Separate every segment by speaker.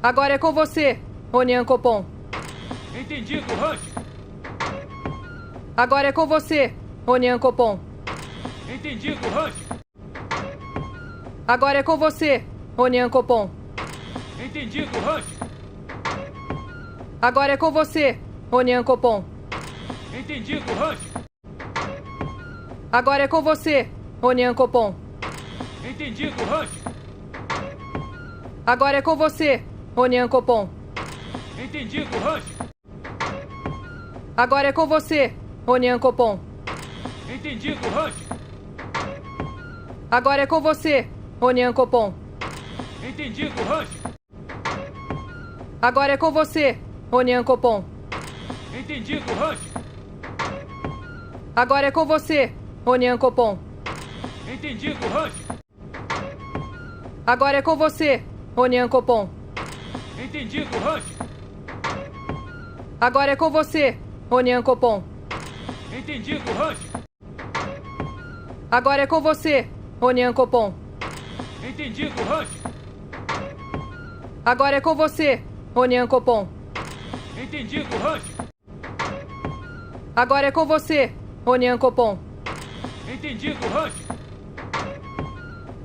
Speaker 1: Agora é com você, Onian Copom.
Speaker 2: Entendido, Rush.
Speaker 1: Agora é com você, Onian Copom.
Speaker 2: Entendido, Rush.
Speaker 1: Agora é com você, Onian Copom.
Speaker 2: Entendido, Rush.
Speaker 1: Agora é com você, Onian Copom.
Speaker 2: Entendido, Rush.
Speaker 1: Agora é com você, Onian Copom.
Speaker 2: Entendido, Rush.
Speaker 1: Agora é com você, Onian Copom.
Speaker 2: Entendido, Rush.
Speaker 1: Agora é com você, Onian Copom.
Speaker 2: Entendido, Rush.
Speaker 1: Agora é com você, Onian Copom.
Speaker 2: Entendido, Rush.
Speaker 1: Agora é com você, Onian Copom.
Speaker 2: Entendido, Rush.
Speaker 1: Agora é com você, Onian Copom.
Speaker 2: Entendido, Rush.
Speaker 1: Agora é com você, Onian Copom.
Speaker 2: Entendido, Rush.
Speaker 1: Agora é com você, Onian Copom.
Speaker 2: Entendido, Rush.
Speaker 1: Agora é com você, Onian Copom.
Speaker 2: Entendido, Rush.
Speaker 1: Agora é com você, Onian Copom.
Speaker 2: Entendido, Rush.
Speaker 1: Agora é com você, Onian Copom.
Speaker 2: Entendido, Rush.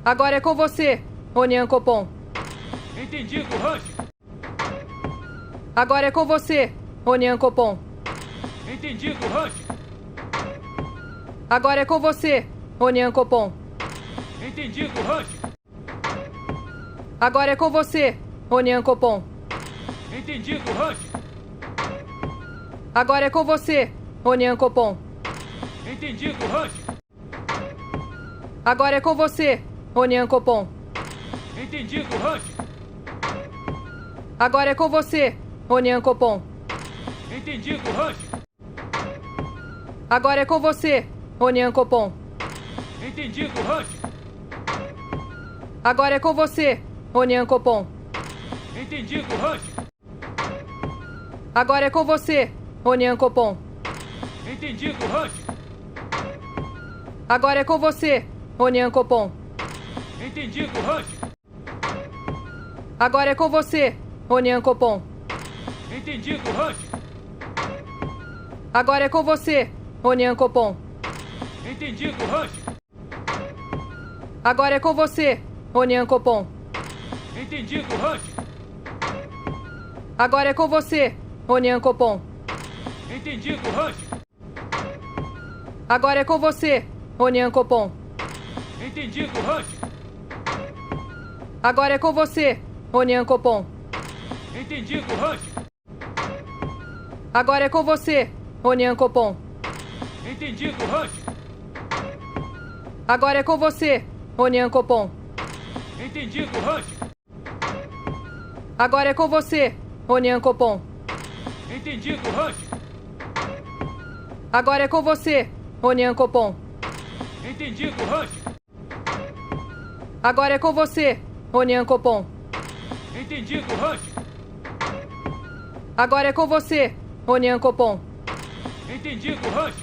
Speaker 1: Agora é com você, Onian Copom.
Speaker 2: Entendido, Rush.
Speaker 1: Agora é com você, Onian Copom.
Speaker 2: Entendido, Rush.
Speaker 1: Agora é com você, Onian Copom.
Speaker 2: Entendido, Rush.
Speaker 1: Agora é com você, Onian Copom.
Speaker 2: Entendido, Rush.
Speaker 1: Agora é com você, Onian Copom.
Speaker 2: Entendido, Rush.
Speaker 1: Agora é com você, Onian Copom.
Speaker 2: Entendido, Rush.
Speaker 1: Agora é com você, Onian Copom.
Speaker 2: Entendido, Rush.
Speaker 1: Agora é com você, Onian Copom.
Speaker 2: Entendido, Rush.
Speaker 1: Agora é com você, Onian Copom.
Speaker 2: Entendido, Rush.
Speaker 1: Agora é com você, Onian Copom.
Speaker 2: Entendido, Rush.
Speaker 1: Agora é com você, Onian Copom.
Speaker 2: Entendido, Rush.
Speaker 1: Agora é com você, Onian Copom.
Speaker 2: Entendido, Rush.
Speaker 1: Agora é com você, Onian Copom.
Speaker 2: Entendido, Rush.
Speaker 1: Agora é com você, Onian Copom.
Speaker 2: Entendido, Rush.
Speaker 1: Agora é com você, Onian Copom.
Speaker 2: Entendido, Rush.
Speaker 1: Agora é com você, Onian Copom.
Speaker 2: Entendido, Rush.
Speaker 1: Agora é com você, Onian Copom.
Speaker 2: Entendido, Rush.
Speaker 1: Agora é com você, Onian Copom.
Speaker 2: Entendido, Rush.
Speaker 1: Agora é com você, Onian Copom.
Speaker 2: Entendido, Rush.
Speaker 1: Agora é com você, Onian Copom.
Speaker 2: Entendido, Rush.
Speaker 1: Agora é com você, Onian Copom.
Speaker 2: Entendido, Rush.
Speaker 1: Agora é com você, Onian Copom.
Speaker 2: Entendido, Rush.
Speaker 1: Agora é com você, Onian Copom.
Speaker 2: Entendido, Rush.
Speaker 1: Agora é com você, Onian Copom.
Speaker 2: Entendido, Rush.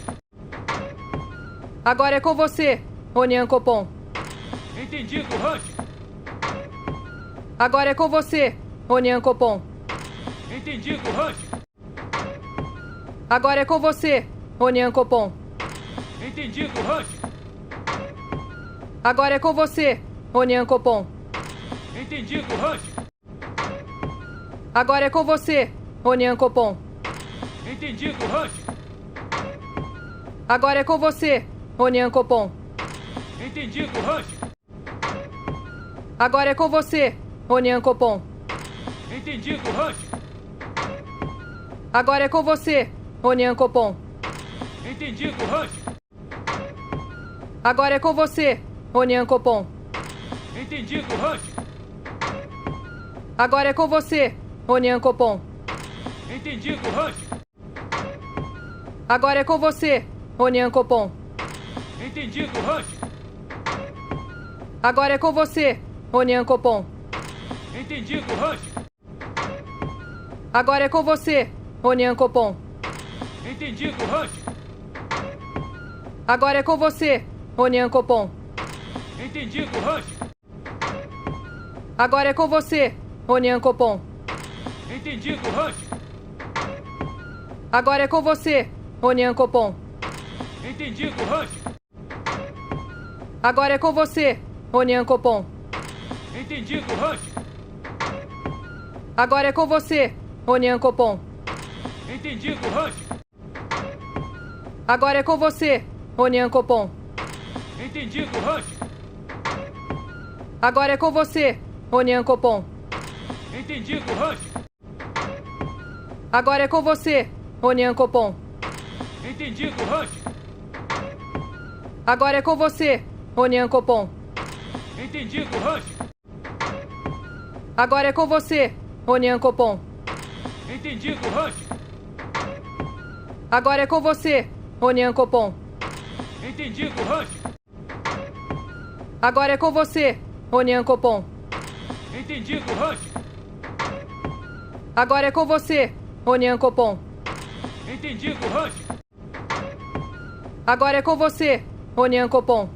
Speaker 1: Agora é com você, Onian Copom.
Speaker 2: Entendido, Rush.
Speaker 1: Agora é com você, Onian Copom.
Speaker 2: Entendido, Rush.
Speaker 1: Agora é com você, Onian Copom.
Speaker 2: Entendido, Rush.
Speaker 1: Agora é com você, Onian Copom.
Speaker 2: Entendido, Rush.
Speaker 1: Agora é com você, Onian Copom.
Speaker 2: Entendido, Rush.
Speaker 1: Agora é com você, Onian Copom.
Speaker 2: Entendido, Rush.
Speaker 1: Agora é com você, Onian Copom.
Speaker 2: Entendido, Rush.
Speaker 1: Agora é com você, Onian Copom.
Speaker 2: Entendido, Rush.
Speaker 1: Agora é com você, Onian Copom.
Speaker 2: Entendido, Rush.
Speaker 1: Agora é com você, Onian Copom.
Speaker 2: Entendido, Rush.
Speaker 1: Agora é com você, Onian Copom.
Speaker 2: Entendido, Rush.
Speaker 1: Agora é com você, Onian Copom.
Speaker 2: Entendido, Rush.
Speaker 1: Agora é com você, Onian Copom.
Speaker 2: Entendido, Rush.
Speaker 1: Agora é com você, Onian Copom.
Speaker 2: Entendido, Rush.
Speaker 1: Agora é com você, Onian Copom.
Speaker 2: Entendido, Rush.
Speaker 1: Agora é com você, Onian Copom.
Speaker 2: Entendido, Rush.
Speaker 1: Agora é com você, Onian Copom.
Speaker 2: Entendido, Rush.
Speaker 1: Agora é com você, Onian Copom.
Speaker 2: Entendido, Rush.
Speaker 1: Agora é com você, Onian Copom.
Speaker 2: Entendido, Rush.
Speaker 1: Agora é com você, Onian Copom.
Speaker 2: Entendido, Rush.
Speaker 1: Agora é com você, Onian Copom.
Speaker 2: Entendido, Rush.
Speaker 1: Agora é com você, Onian Copom.
Speaker 2: Entendido, Rush.
Speaker 1: Agora é com você, Onian Copom.
Speaker 2: Entendido, Rush.
Speaker 1: Agora é com você, Onian Copom.
Speaker 2: Entendido, Rush.
Speaker 1: Agora é com você, Onian Copom.
Speaker 2: Entendido, Rush.
Speaker 1: Agora é com você, Onian Copom.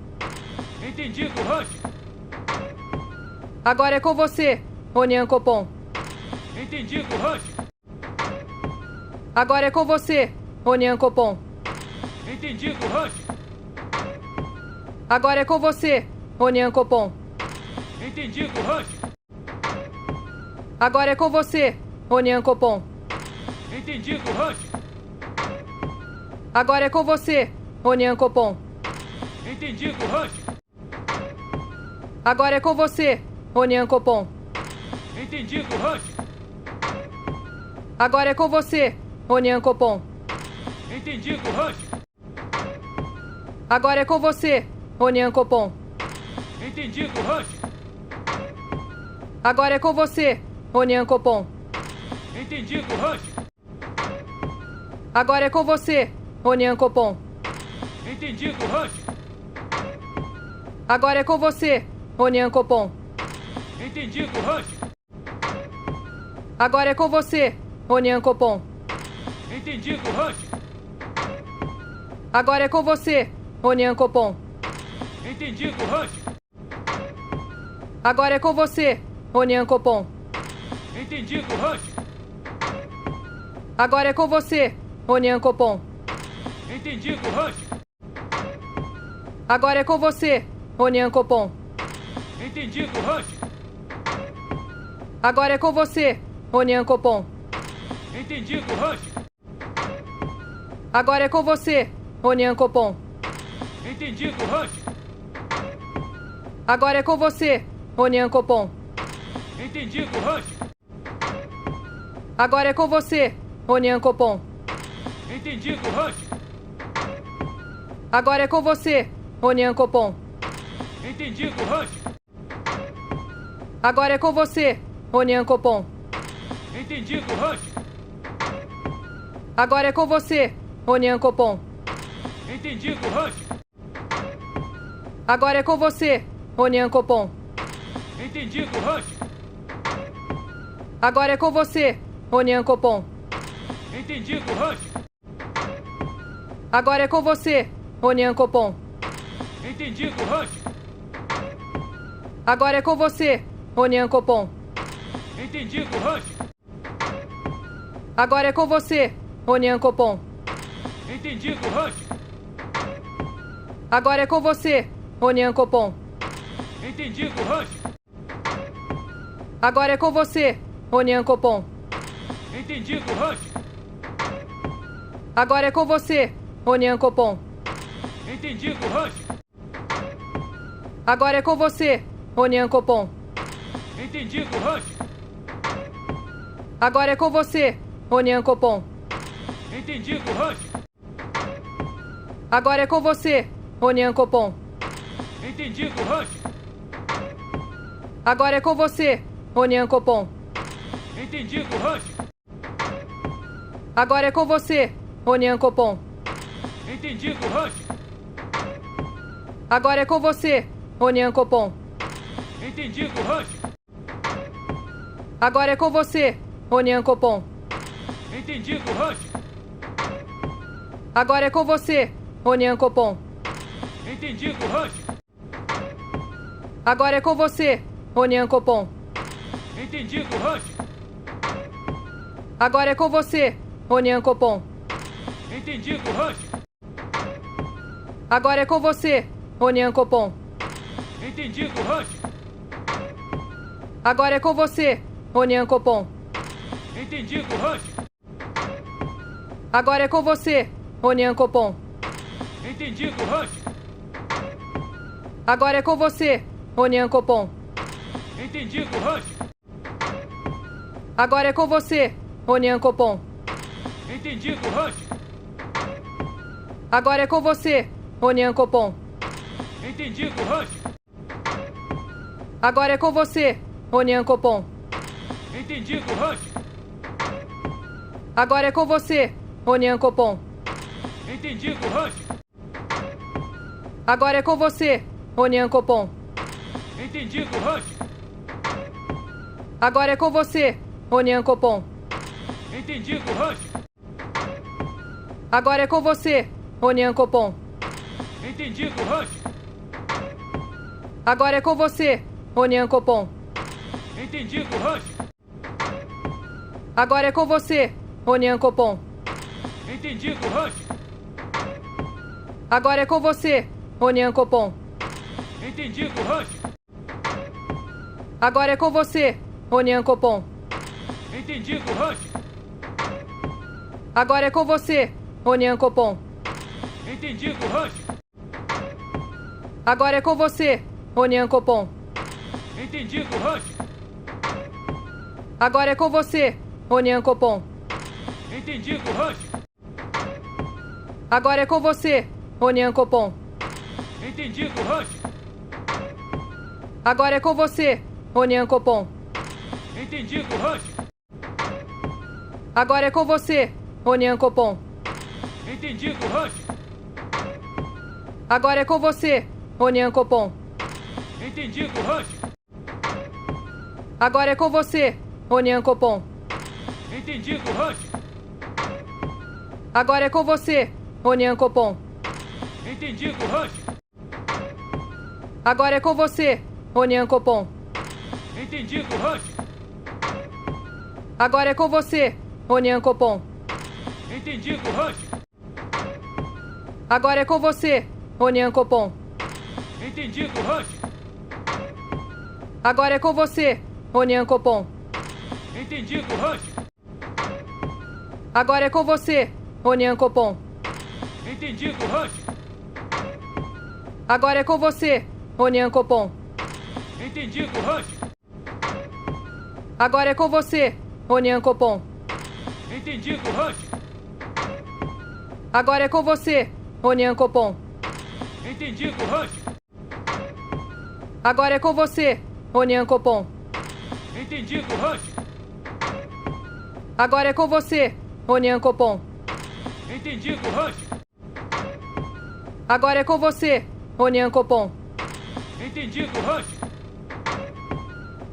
Speaker 2: Entendido, Rush.
Speaker 1: Agora é com você, Onian Copom.
Speaker 2: Entendido, Rush.
Speaker 1: Agora é com você, Onian Copom.
Speaker 2: Entendido, Rush.
Speaker 1: Agora é com você, Onian Copom.
Speaker 2: Entendido, Rush.
Speaker 1: Agora é com você, Onian Copom.
Speaker 2: Entendido, Rush.
Speaker 1: Agora é com você, Onian Copom.
Speaker 2: Entendido, Rush.
Speaker 1: Agora é com você, Onian Copom.
Speaker 2: Entendido, Rush.
Speaker 1: Agora é com você, Onian Copom.
Speaker 2: Entendido, Rush.
Speaker 1: Agora é com você, Onian Copom.
Speaker 2: Entendido, Rush.
Speaker 1: Agora é com você, Onian Copom.
Speaker 2: Entendido, Rush.
Speaker 1: Agora é com você, Onian Copom.
Speaker 2: Entendido, Rush.
Speaker 1: Agora é com você, Onian Copom.
Speaker 2: Entendido, Rush.
Speaker 1: Agora é com você, Onian Copom.
Speaker 2: Entendido, Rush.
Speaker 1: Agora é com você, Onian Copom.
Speaker 2: Entendido, Rush.
Speaker 1: Agora é com você, Onian Copom.
Speaker 2: Entendido, Rush.
Speaker 1: Agora é com você, Onian Copom.
Speaker 2: Entendido, Rush.
Speaker 1: Agora é com você, Onian Copom.
Speaker 2: Entendido, Rush.
Speaker 1: Agora é com você, Onian Copom.
Speaker 2: Entendido, Rush.
Speaker 1: Agora é com você, Onian Copom.
Speaker 2: Entendido, Rush.
Speaker 1: Agora é com você, Onian Copom.
Speaker 2: Entendido, Rush.
Speaker 1: Agora é com você, Onian Copom.
Speaker 2: Entendido, Rush.
Speaker 1: Agora é com você, Onian Copom.
Speaker 2: Entendido, Rush.
Speaker 1: Agora é com você, Onian Copom.
Speaker 2: Entendido, Rush.
Speaker 1: Agora é com você, Onian Copom.
Speaker 2: Entendido, Rush.
Speaker 1: Agora é com você, Onian Copom.
Speaker 2: Entendido, Rush.
Speaker 1: Agora é com você, Onian Copom.
Speaker 2: Entendido, Rush.
Speaker 1: Agora é com você, Onian Copom.
Speaker 2: Entendido, Rush.
Speaker 1: Agora é com você, Onian Copom.
Speaker 2: Entendido, Rush.
Speaker 1: Agora é com você, Onian Copom.
Speaker 2: Entendido, Rush.
Speaker 1: Agora é com você, Onian Copom.
Speaker 2: Entendido, Rush.
Speaker 1: Agora é com você, Onian Copom.
Speaker 2: Entendido, Rush.
Speaker 1: Agora é com você, Onian Copom.
Speaker 2: Entendido, Rush.
Speaker 1: Agora é com você, Onian Copom.
Speaker 2: Entendido, Rush.
Speaker 1: Agora é com você, Onian Copom.
Speaker 2: Entendido, Rush.
Speaker 1: Agora é com você, Onian Copom.
Speaker 2: Entendido, Rush.
Speaker 1: Agora é com você, Onian Copom.
Speaker 2: Entendido, Rush.
Speaker 1: Agora é com você, Onian Copom.
Speaker 2: Entendido, Rush.
Speaker 1: Agora é com você, Onian Copom.
Speaker 2: Entendido, Rush.
Speaker 1: Agora é com você, Onian Copom.
Speaker 2: Entendido, Rush.
Speaker 1: Agora é com você, Onian Copom.
Speaker 2: Entendido, Rush.
Speaker 1: Agora é com você, Onian Copom.
Speaker 2: Entendido, Rush.
Speaker 1: Agora é com você, Ronian Copom.
Speaker 2: Entendido, Rush.
Speaker 1: Agora é com você, Ronian Copom.
Speaker 2: Entendido, Rush.
Speaker 1: Agora é com você, Ronian Copom.
Speaker 2: Entendido, Rush.
Speaker 1: Agora é com você, Ronian Copom.
Speaker 2: Entendido, Rush.
Speaker 1: Agora é com você, Ronian Copom.
Speaker 2: Entendido, Rush.
Speaker 1: Agora é com você, Ronian Copom.
Speaker 2: Entendido, Rush.
Speaker 1: Agora é com você, Ronian Copom.
Speaker 2: Entendido, Rush.
Speaker 1: Agora é com você, Ronian Copom.
Speaker 2: Entendido, Rush.
Speaker 1: Agora é com você, Ronian Copom.
Speaker 2: Entendido, Rush.
Speaker 1: Agora é com você, Ronian Copom.
Speaker 2: Entendido, Rush.
Speaker 1: Agora é com você, Ronian Copom.
Speaker 2: Entendido, Rush.
Speaker 1: Agora é com você, Ronian Copom.
Speaker 2: Entendido, Rush.
Speaker 1: Agora é com você, Ronian Copom.
Speaker 2: Entendido, Rush.
Speaker 1: Agora é com você, Ronian Copom.
Speaker 2: Entendido, Rush.
Speaker 1: Agora é com você, Ronian Copom.
Speaker 2: Entendido, Rush.
Speaker 1: Agora é com você, Ronian Copom.
Speaker 2: Entendido, Rush.
Speaker 1: Agora é com você, Ronian Copom.
Speaker 2: Entendido, Rush.
Speaker 1: Agora é com você, Ronian Copom.
Speaker 2: Entendido, Rush.
Speaker 1: Agora é com você, Ronian Copom.
Speaker 2: Entendido, Rush.
Speaker 1: Agora é com você, Ronian Copom.
Speaker 2: Entendido, Rush.
Speaker 1: Agora é com você, Ronian Copom.
Speaker 2: Entendido, Rush.
Speaker 1: Agora é com você, Ronian Copom.
Speaker 2: Entendido, Rush.
Speaker 1: Agora é com você, Ronian Copom.
Speaker 2: Entendido, Rush.
Speaker 1: Agora é com você, Ronian Copom.
Speaker 2: Entendido, Rush.
Speaker 1: Agora é com você, Ronian Copom.
Speaker 2: Entendido, Rush.
Speaker 1: Agora é com você, Ronian Copom.
Speaker 2: Entendido, Rush.
Speaker 1: Agora é com você, Ronian Copom.
Speaker 2: Entendido, Rush.
Speaker 1: Agora é com você, Ronian Copom.
Speaker 2: Entendido, Rush.
Speaker 1: Agora é com você, Ronian Copom.
Speaker 2: Entendido, Rush.
Speaker 1: Agora é com você, Ronian Copom.
Speaker 2: Entendido, Rush.
Speaker 1: Agora é com você, Ronian Copom.
Speaker 2: Entendido, Rush.
Speaker 1: Agora é com você, Ronian Copom.
Speaker 2: Entendido, Rush.
Speaker 1: Agora é com você, Ronian Copom.
Speaker 2: Entendido, Rush.
Speaker 1: Agora é com você, Ronian Copom.
Speaker 2: Entendido, Rush.
Speaker 1: Agora é com você, Ronian Copom.
Speaker 2: Entendido, Rush.
Speaker 1: Agora é com você, Ronian Copom.
Speaker 2: Entendido, Rush.
Speaker 1: Agora é com você, Ronian Copom.
Speaker 2: Entendido, Rush.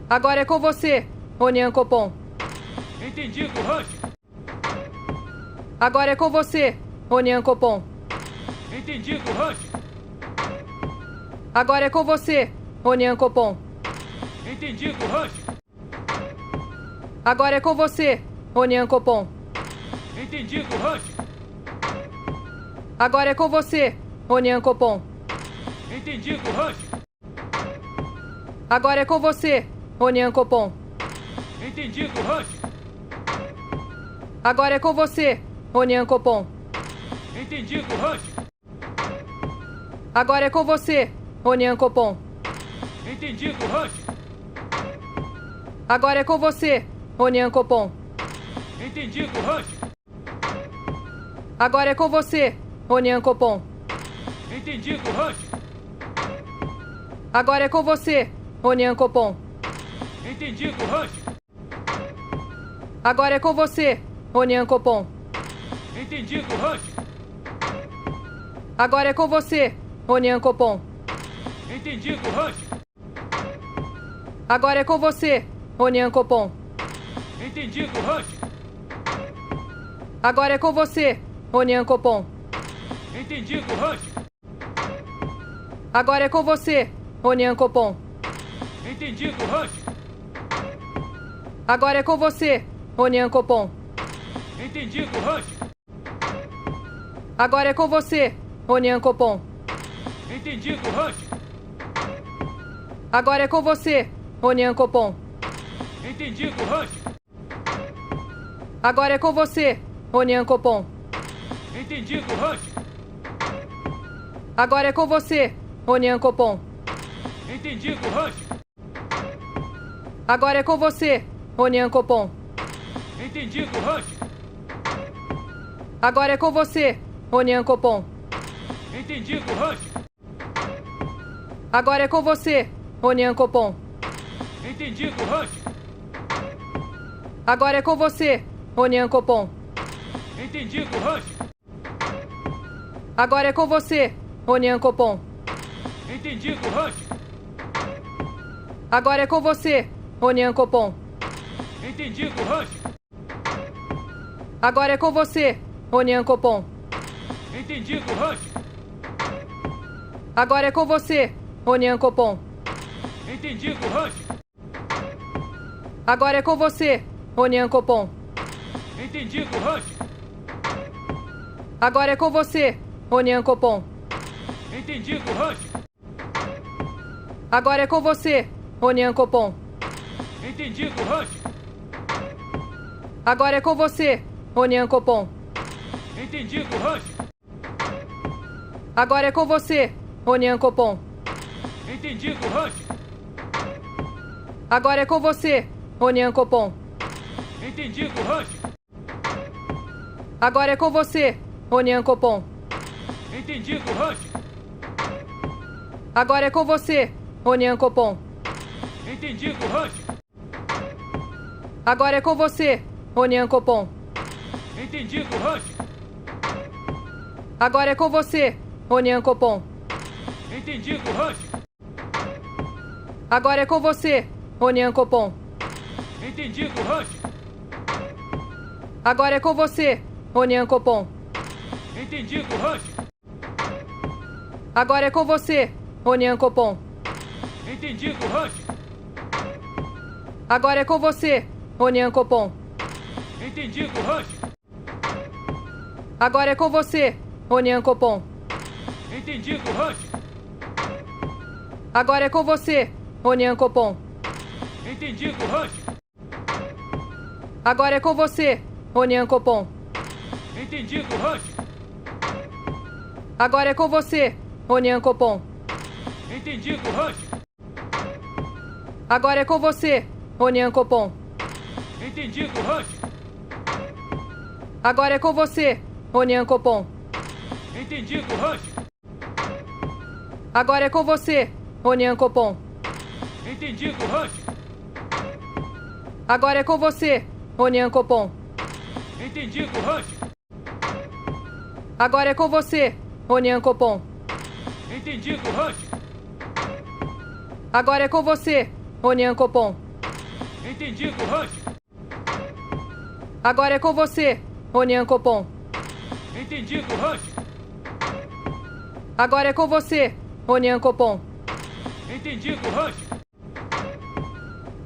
Speaker 1: Agora é com você, Ronian Copom.
Speaker 2: Entendido, Rush.
Speaker 1: Agora é com você, Ronian Copom.
Speaker 2: Entendido, Rush.
Speaker 1: Agora é com você, Ronian Copom.
Speaker 2: Entendido, Rush.
Speaker 1: Agora é com você, Ronian Copom.
Speaker 2: Entendido, Rush.
Speaker 1: Agora é com você, Ronian Copom.
Speaker 2: Entendido, Rush.
Speaker 1: Agora é com você, Ronian Copom.
Speaker 2: Entendido, Rush.
Speaker 1: Agora é com você, Ronian Copom.
Speaker 2: Entendido, Rush.
Speaker 1: Agora é com você, Ronian Copom.
Speaker 2: Entendido, Rush.
Speaker 1: Agora é com você, Ronian Copom.
Speaker 2: Entendido, Rush.
Speaker 1: Agora é com você, Ronian Copom.
Speaker 2: Entendido, Rush.
Speaker 1: Agora é com você, Ronian Copom.
Speaker 2: Entendido, Rush.
Speaker 1: Agora é com você, Ronian Copom.
Speaker 2: Entendido, Rush.
Speaker 1: Agora é com você, Ronian Copom.
Speaker 2: Entendido, Rush.
Speaker 1: Agora é com você, Ronian Copom.
Speaker 2: Entendido, Rush.
Speaker 1: Agora é com você, Ronian Copom.
Speaker 2: Entendido, Rush.
Speaker 1: Agora é com você, Ronian Copom.
Speaker 2: Entendido, Rush.
Speaker 1: Agora é com você, Onian Copom.
Speaker 2: Entendido, Rush.
Speaker 1: Agora é com você, Onian Copom.
Speaker 2: Entendido, Rush.
Speaker 1: Agora é com você, Onian Copom.
Speaker 2: Entendido, Rush.
Speaker 1: Agora é com você, Onian Copom.
Speaker 2: Entendido, Rush.
Speaker 1: Agora é com você, Onian Copom.
Speaker 2: Entendido, Rush.
Speaker 1: Agora é com você, Onian Copom.
Speaker 2: Entendido, Rush.
Speaker 1: Agora é com você, Onian Copom.
Speaker 2: Entendido, Rush.
Speaker 1: Agora é com você, Onian Copom.
Speaker 2: Entendido, Rush.
Speaker 1: Agora é com você, Onian Copom.
Speaker 2: Entendido, Rush.
Speaker 1: Agora é com você, Onian Copom.
Speaker 2: Entendido, Rush.
Speaker 1: Agora é com você, Onian Copom.
Speaker 2: Entendido, Rush.
Speaker 1: Agora é com você, Onian Copom.
Speaker 2: Entendido, Rush.
Speaker 1: Agora é com você, Onian Copom.
Speaker 2: Entendido, Rush.
Speaker 1: Agora é com você, Onian Copom.
Speaker 2: Entendido, Rush.
Speaker 1: Agora é com você, Onian Copom.
Speaker 2: Entendido, Rush.
Speaker 1: Agora é com você, Onian Copom.
Speaker 2: Entendido, Rush.
Speaker 1: Agora é com você, Onian Copom.
Speaker 2: Entendido, Rush.
Speaker 1: Agora é com você, Onian Copom.
Speaker 2: Entendido, Rush.
Speaker 1: Agora é com você, Onian Copom.
Speaker 2: Entendido, Rush.
Speaker 1: Agora é com você, Onian Copom.
Speaker 2: Entendido, Rush.
Speaker 1: Agora é com você, Onian Copom.
Speaker 2: Entendido, Rush.
Speaker 1: Agora é com você, Onian Copom.
Speaker 2: Entendido, Rush.
Speaker 1: Agora é com você, Onian Copom.
Speaker 2: Entendido, Rush.
Speaker 1: Agora é com você, Onian Copom.
Speaker 2: Entendido, Rush.
Speaker 1: Agora é com você, Onian Copom.
Speaker 2: Entendido, Rush.
Speaker 1: Agora é com você, Onian Copom.
Speaker 2: Entendido, Rush.
Speaker 1: Agora é com você, Onian Copom.
Speaker 2: Entendido, Rush.
Speaker 1: Agora é com você, Onian Copom.
Speaker 2: Entendido, Rush.
Speaker 1: Agora é com você, Onian Copom.
Speaker 2: Entendido, Rush.
Speaker 1: Agora é com você, Onian Copom.
Speaker 2: Entendido, Rush.
Speaker 1: Agora é com você, Onian Copom.
Speaker 2: Entendido, Rush.
Speaker 1: Agora é com você, Onian Copom.
Speaker 2: Entendido, Rush.
Speaker 1: Agora é com você, Onian Copom.
Speaker 2: Entendido, Rush.
Speaker 1: Agora é com você, Onian Copom.
Speaker 2: Entendido, Rush.
Speaker 1: Agora é com você, Onian Copom.
Speaker 2: Entendido, Rush.
Speaker 1: Agora é com você, Onian Copom.
Speaker 2: Entendido, Rush.
Speaker 1: Agora é com você, Onian Copom.
Speaker 2: Entendido, Rush.
Speaker 1: Agora é com você, Onian Copom.
Speaker 2: Entendido, Rush.
Speaker 1: Agora é com você, Onian Copom.
Speaker 2: Entendido, Rush.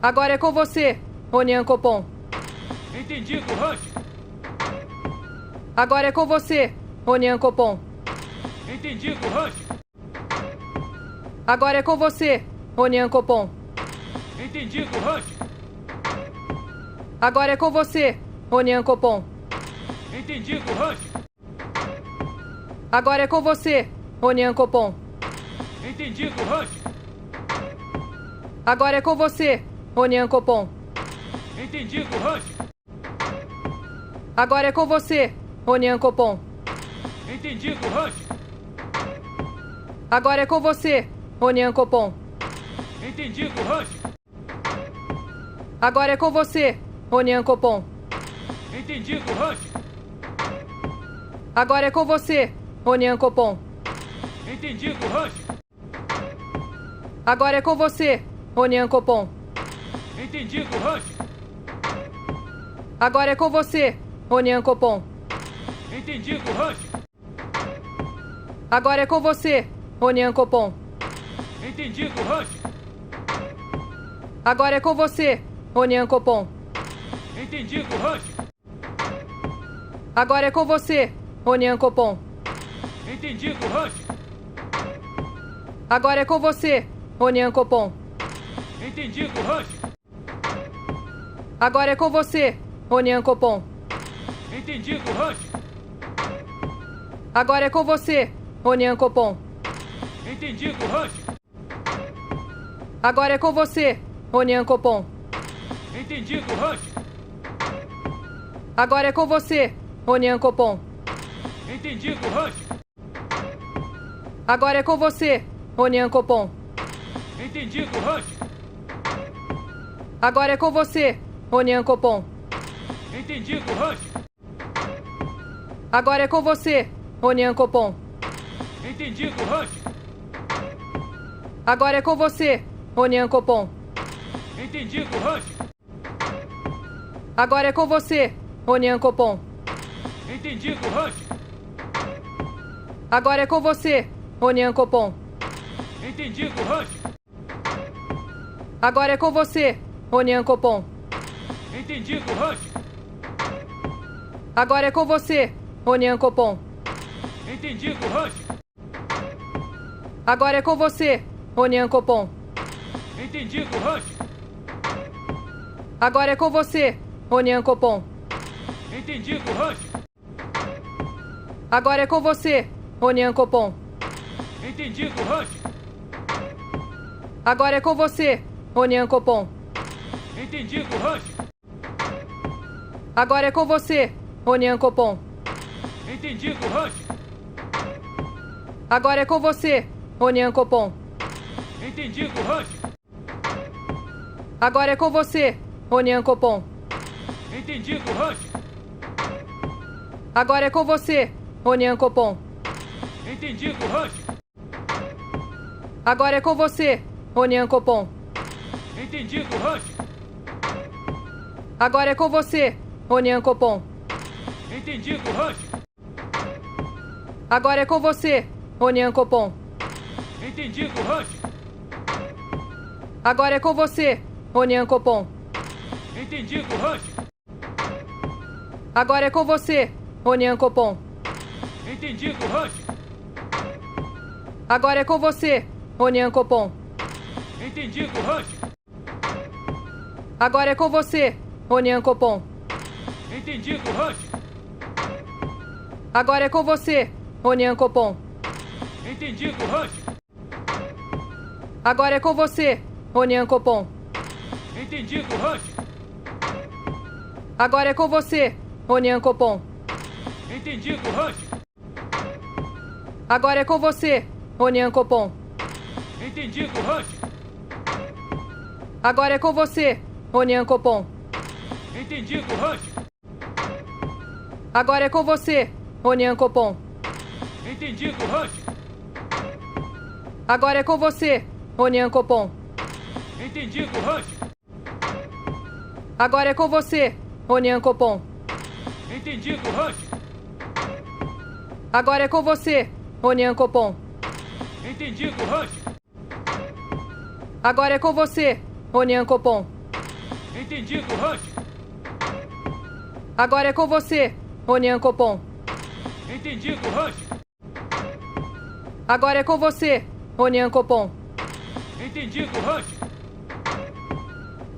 Speaker 1: Agora é com você, Onian Copom.
Speaker 2: Entendido, Rush.
Speaker 1: Agora é com você, Onian Copom.
Speaker 2: Entendido, Rush.
Speaker 1: Agora é com você, Onian Copom.
Speaker 2: Entendido, Rush.
Speaker 1: Agora é com você, Onian Copom.
Speaker 2: Entendido, Rush.
Speaker 1: Agora é com você, Onian Copom.
Speaker 2: Entendido, Rush.
Speaker 1: Agora é com você, Onian Copom.
Speaker 2: Entendido, Rush.
Speaker 1: Agora é com você, Onian Copom.
Speaker 2: Entendido, Rush.
Speaker 1: Agora é com você, Onian Copom.
Speaker 2: Entendido, Rush.
Speaker 1: Agora é com você, Onian Copom.
Speaker 2: Entendido, Rush.
Speaker 1: Agora é com você, Onian Copom.
Speaker 2: Entendido, Rush.
Speaker 1: Agora é com você, Onian Copom.
Speaker 2: Entendido, Rush.
Speaker 1: Agora é com você, Onian Copom.
Speaker 2: Entendido, Rush.
Speaker 1: Agora é com você, Onian Copom.
Speaker 2: Entendido, Rush.
Speaker 1: Agora é com você, Ronian Copom.
Speaker 2: Entendido, Rush.
Speaker 1: Agora é com você, Ronian Copom.
Speaker 2: Entendido, Rush.
Speaker 1: Agora é com você, Ronian Copom.
Speaker 2: Entendido, Rush.
Speaker 1: Agora é com você, Ronian Copom.
Speaker 2: Entendido, Rush.
Speaker 1: Agora é com você, Ronian Copom.
Speaker 2: Entendido, Rush.
Speaker 1: Agora é com você, Ronian Copom.
Speaker 2: Entendido, Rush.
Speaker 1: Agora é com você, Ronian Copom.
Speaker 2: Entendido, Rush.
Speaker 1: Agora é com você, Ronian Copom.
Speaker 2: Entendido, Rush.
Speaker 1: Agora é com você, Ronian Copom.
Speaker 2: Entendido, Rush.
Speaker 1: Agora é com você, Ronian Copom.
Speaker 2: Entendido, Rush.
Speaker 1: Agora é com você, Ronian Copom.
Speaker 2: Entendido, Rush.
Speaker 1: Agora é com você, Ronian Copom.
Speaker 2: Entendido, Rush.
Speaker 1: Agora é com você, Ronian Copom.
Speaker 2: Entendido, Rush.
Speaker 1: Agora é com você, Ronian Copom.
Speaker 2: Entendido, Rush.
Speaker 1: Agora é com você, Ronian Copom.
Speaker 2: Entendido, Rush.
Speaker 1: Agora é com você, Ronian Copom.
Speaker 2: Entendido, Rush.
Speaker 1: Agora é com você, Ronian Copom.
Speaker 2: Entendido, Rush.
Speaker 1: Agora é com você, Ronian Copom.
Speaker 2: Entendido, Rush.
Speaker 1: Agora é com você, Ronian Copom.
Speaker 2: Entendido, Rush.
Speaker 1: Agora é com você, Ronian Copom.
Speaker 2: Entendido, Rush.
Speaker 1: Agora é com você, Ronian Copom.
Speaker 2: Entendido, Rush.
Speaker 1: Agora é com você, Ronian Copom.
Speaker 2: Entendido, Rush.
Speaker 1: Agora é com você, Ronian Copom.
Speaker 2: Entendido, Rush.
Speaker 1: Agora é com você, Ronian Copom.
Speaker 2: Entendido, Rush.
Speaker 1: Agora é com você, Ronian Copom.
Speaker 2: Entendido, Rush.
Speaker 1: Agora é com você, Ronian Copom.
Speaker 2: Entendido, Rush.
Speaker 1: Agora é com você, Ronian Copom.
Speaker 2: Entendido, Rush.
Speaker 1: Agora é com você, Ronian Copom.
Speaker 2: Entendido, Rush.
Speaker 1: Agora é com você, Ronian Copom.
Speaker 2: Entendido, Rush.
Speaker 1: Agora é com você, Ronian Copom.
Speaker 2: Entendido, Rush.
Speaker 1: Agora é com você, Ronian Copom.
Speaker 2: Entendido, Rush.
Speaker 1: Agora é com você, Ronian Copom.
Speaker 2: Entendido, Rush.
Speaker 1: Agora é com você, Ronian Copom.
Speaker 2: Entendido, Rush.
Speaker 1: Agora é com você, Ronian Copom.
Speaker 2: Entendido, Rush.
Speaker 1: Agora é com você, Ronian Copom.
Speaker 2: Entendido, Rush.
Speaker 1: Agora é com você, Ronian Copom.
Speaker 2: Entendido, Rush.
Speaker 1: Agora é com você, Ronian Copom.
Speaker 2: Entendido, Rush.
Speaker 1: Agora é com você, Ronian Copom.
Speaker 2: Entendido, Rush.
Speaker 1: Agora é com você, Ronian Copom.
Speaker 2: Entendido, Rush.
Speaker 1: Agora é com você, Ronian Copom.
Speaker 2: Entendido, Rush.
Speaker 1: Agora é com você, Ronian Copom.
Speaker 2: Entendido, Rush.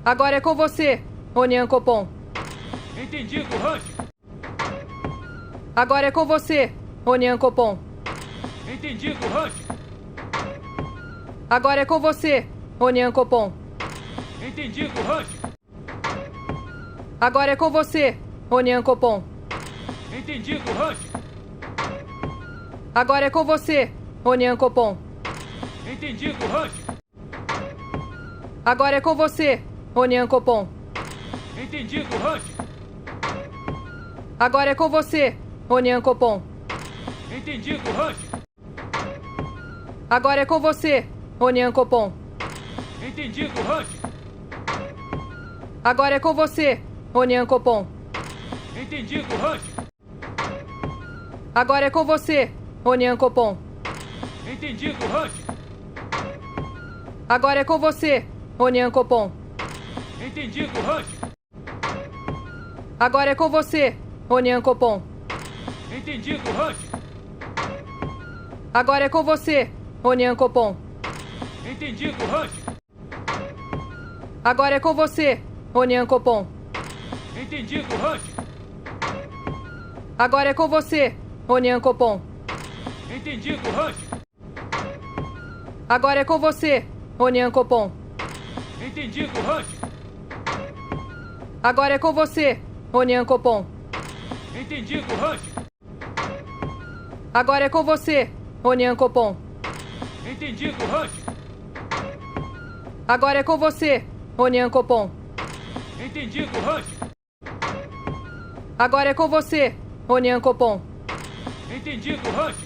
Speaker 1: Agora é com você, Ronian Copom.
Speaker 2: Entendido, Rush.
Speaker 1: Agora é com você, Ronian Copom.
Speaker 2: Entendido, Rush.
Speaker 1: Agora é com você, Ronian Copom.
Speaker 2: Entendido, Rush.
Speaker 1: Agora é com você, Ronian Copom.
Speaker 2: Entendido, Rush.
Speaker 1: Agora é com você, Ronian Copom.
Speaker 2: Entendido, Rush.
Speaker 1: Agora é com você, Ronian Copom.
Speaker 2: Entendido, Rush.
Speaker 1: Agora é com você, Ronian Copom.
Speaker 2: Entendido, Rush.
Speaker 1: Agora é com você, Ronian Copom.
Speaker 2: Entendido, Rush.
Speaker 1: Agora é com você, Ronian Copom.
Speaker 2: Entendido, Rush.
Speaker 1: Agora é com você, Ronian Copom.
Speaker 2: Entendido, Rush.
Speaker 1: Agora é com você, Ronian Copom.
Speaker 2: Entendido, Rush.
Speaker 1: Agora é com você, Ronian Copom.
Speaker 2: Entendido, Rush.
Speaker 1: Agora é com você, Onian Copom.
Speaker 2: Entendido, Rush.
Speaker 1: Agora é com você, Onian Copom.
Speaker 2: Entendido, Rush.
Speaker 1: Agora é com você, Onian Copom.
Speaker 2: Entendido, Rush.
Speaker 1: Agora é com você, Onian Copom.
Speaker 2: Entendido, Rush.
Speaker 1: Agora é com você, Onian Copom.
Speaker 2: Entendido, Rush.
Speaker 1: Agora é com você, Onian Copom.
Speaker 2: Entendido, Rush.
Speaker 1: Agora é com você, Onian Copom.
Speaker 2: Entendido, Rush.
Speaker 1: Agora é com você, Onian Copom.
Speaker 2: Entendido, Rush.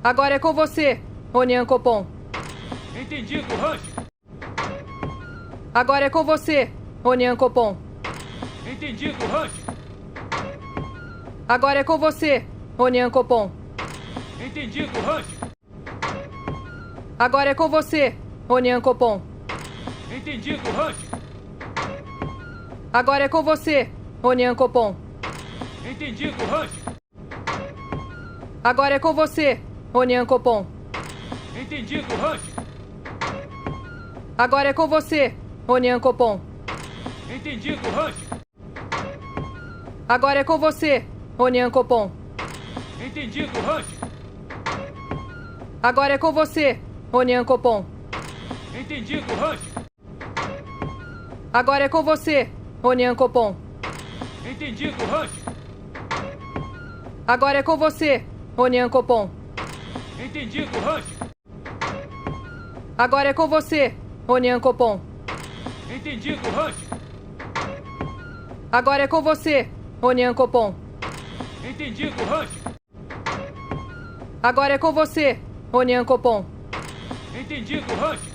Speaker 1: Agora é com você, Onian Copom.
Speaker 2: Entendido, Rush.
Speaker 1: Agora é com você, Onian Copom.
Speaker 2: Entendido, Rush.
Speaker 1: Agora é com você, Onian Copom.
Speaker 2: Entendido, Rush.
Speaker 1: Agora é com você, Onian Copom.
Speaker 2: Entendido, Rush.
Speaker 1: Agora é com você, Onian Copom.
Speaker 2: Entendido, Rush.
Speaker 1: Agora é com você, Onian Copom.
Speaker 2: Entendido, Rush.
Speaker 1: Agora é com você, Onian Copom.
Speaker 2: Entendido, Rush.
Speaker 1: Agora é com você, Onian Copom.
Speaker 2: Entendido, Rush.
Speaker 1: Agora é com você, Onian Copom.
Speaker 2: Entendido, Rush.
Speaker 1: Agora é com você, Onian Copom.
Speaker 2: Entendido, Rush.
Speaker 1: Agora é com você, Onian Copom.
Speaker 2: Entendido, Rush.
Speaker 1: Agora é com você, Onian Copom.
Speaker 2: Entendido, Rush.
Speaker 1: Agora é com você, Onian Copom.
Speaker 2: Entendido, Rush.
Speaker 1: Agora é com você, Onian Copom.
Speaker 2: Entendido, Rush.
Speaker 1: Agora é com você, Onian Copom.
Speaker 2: Entendido, Rush.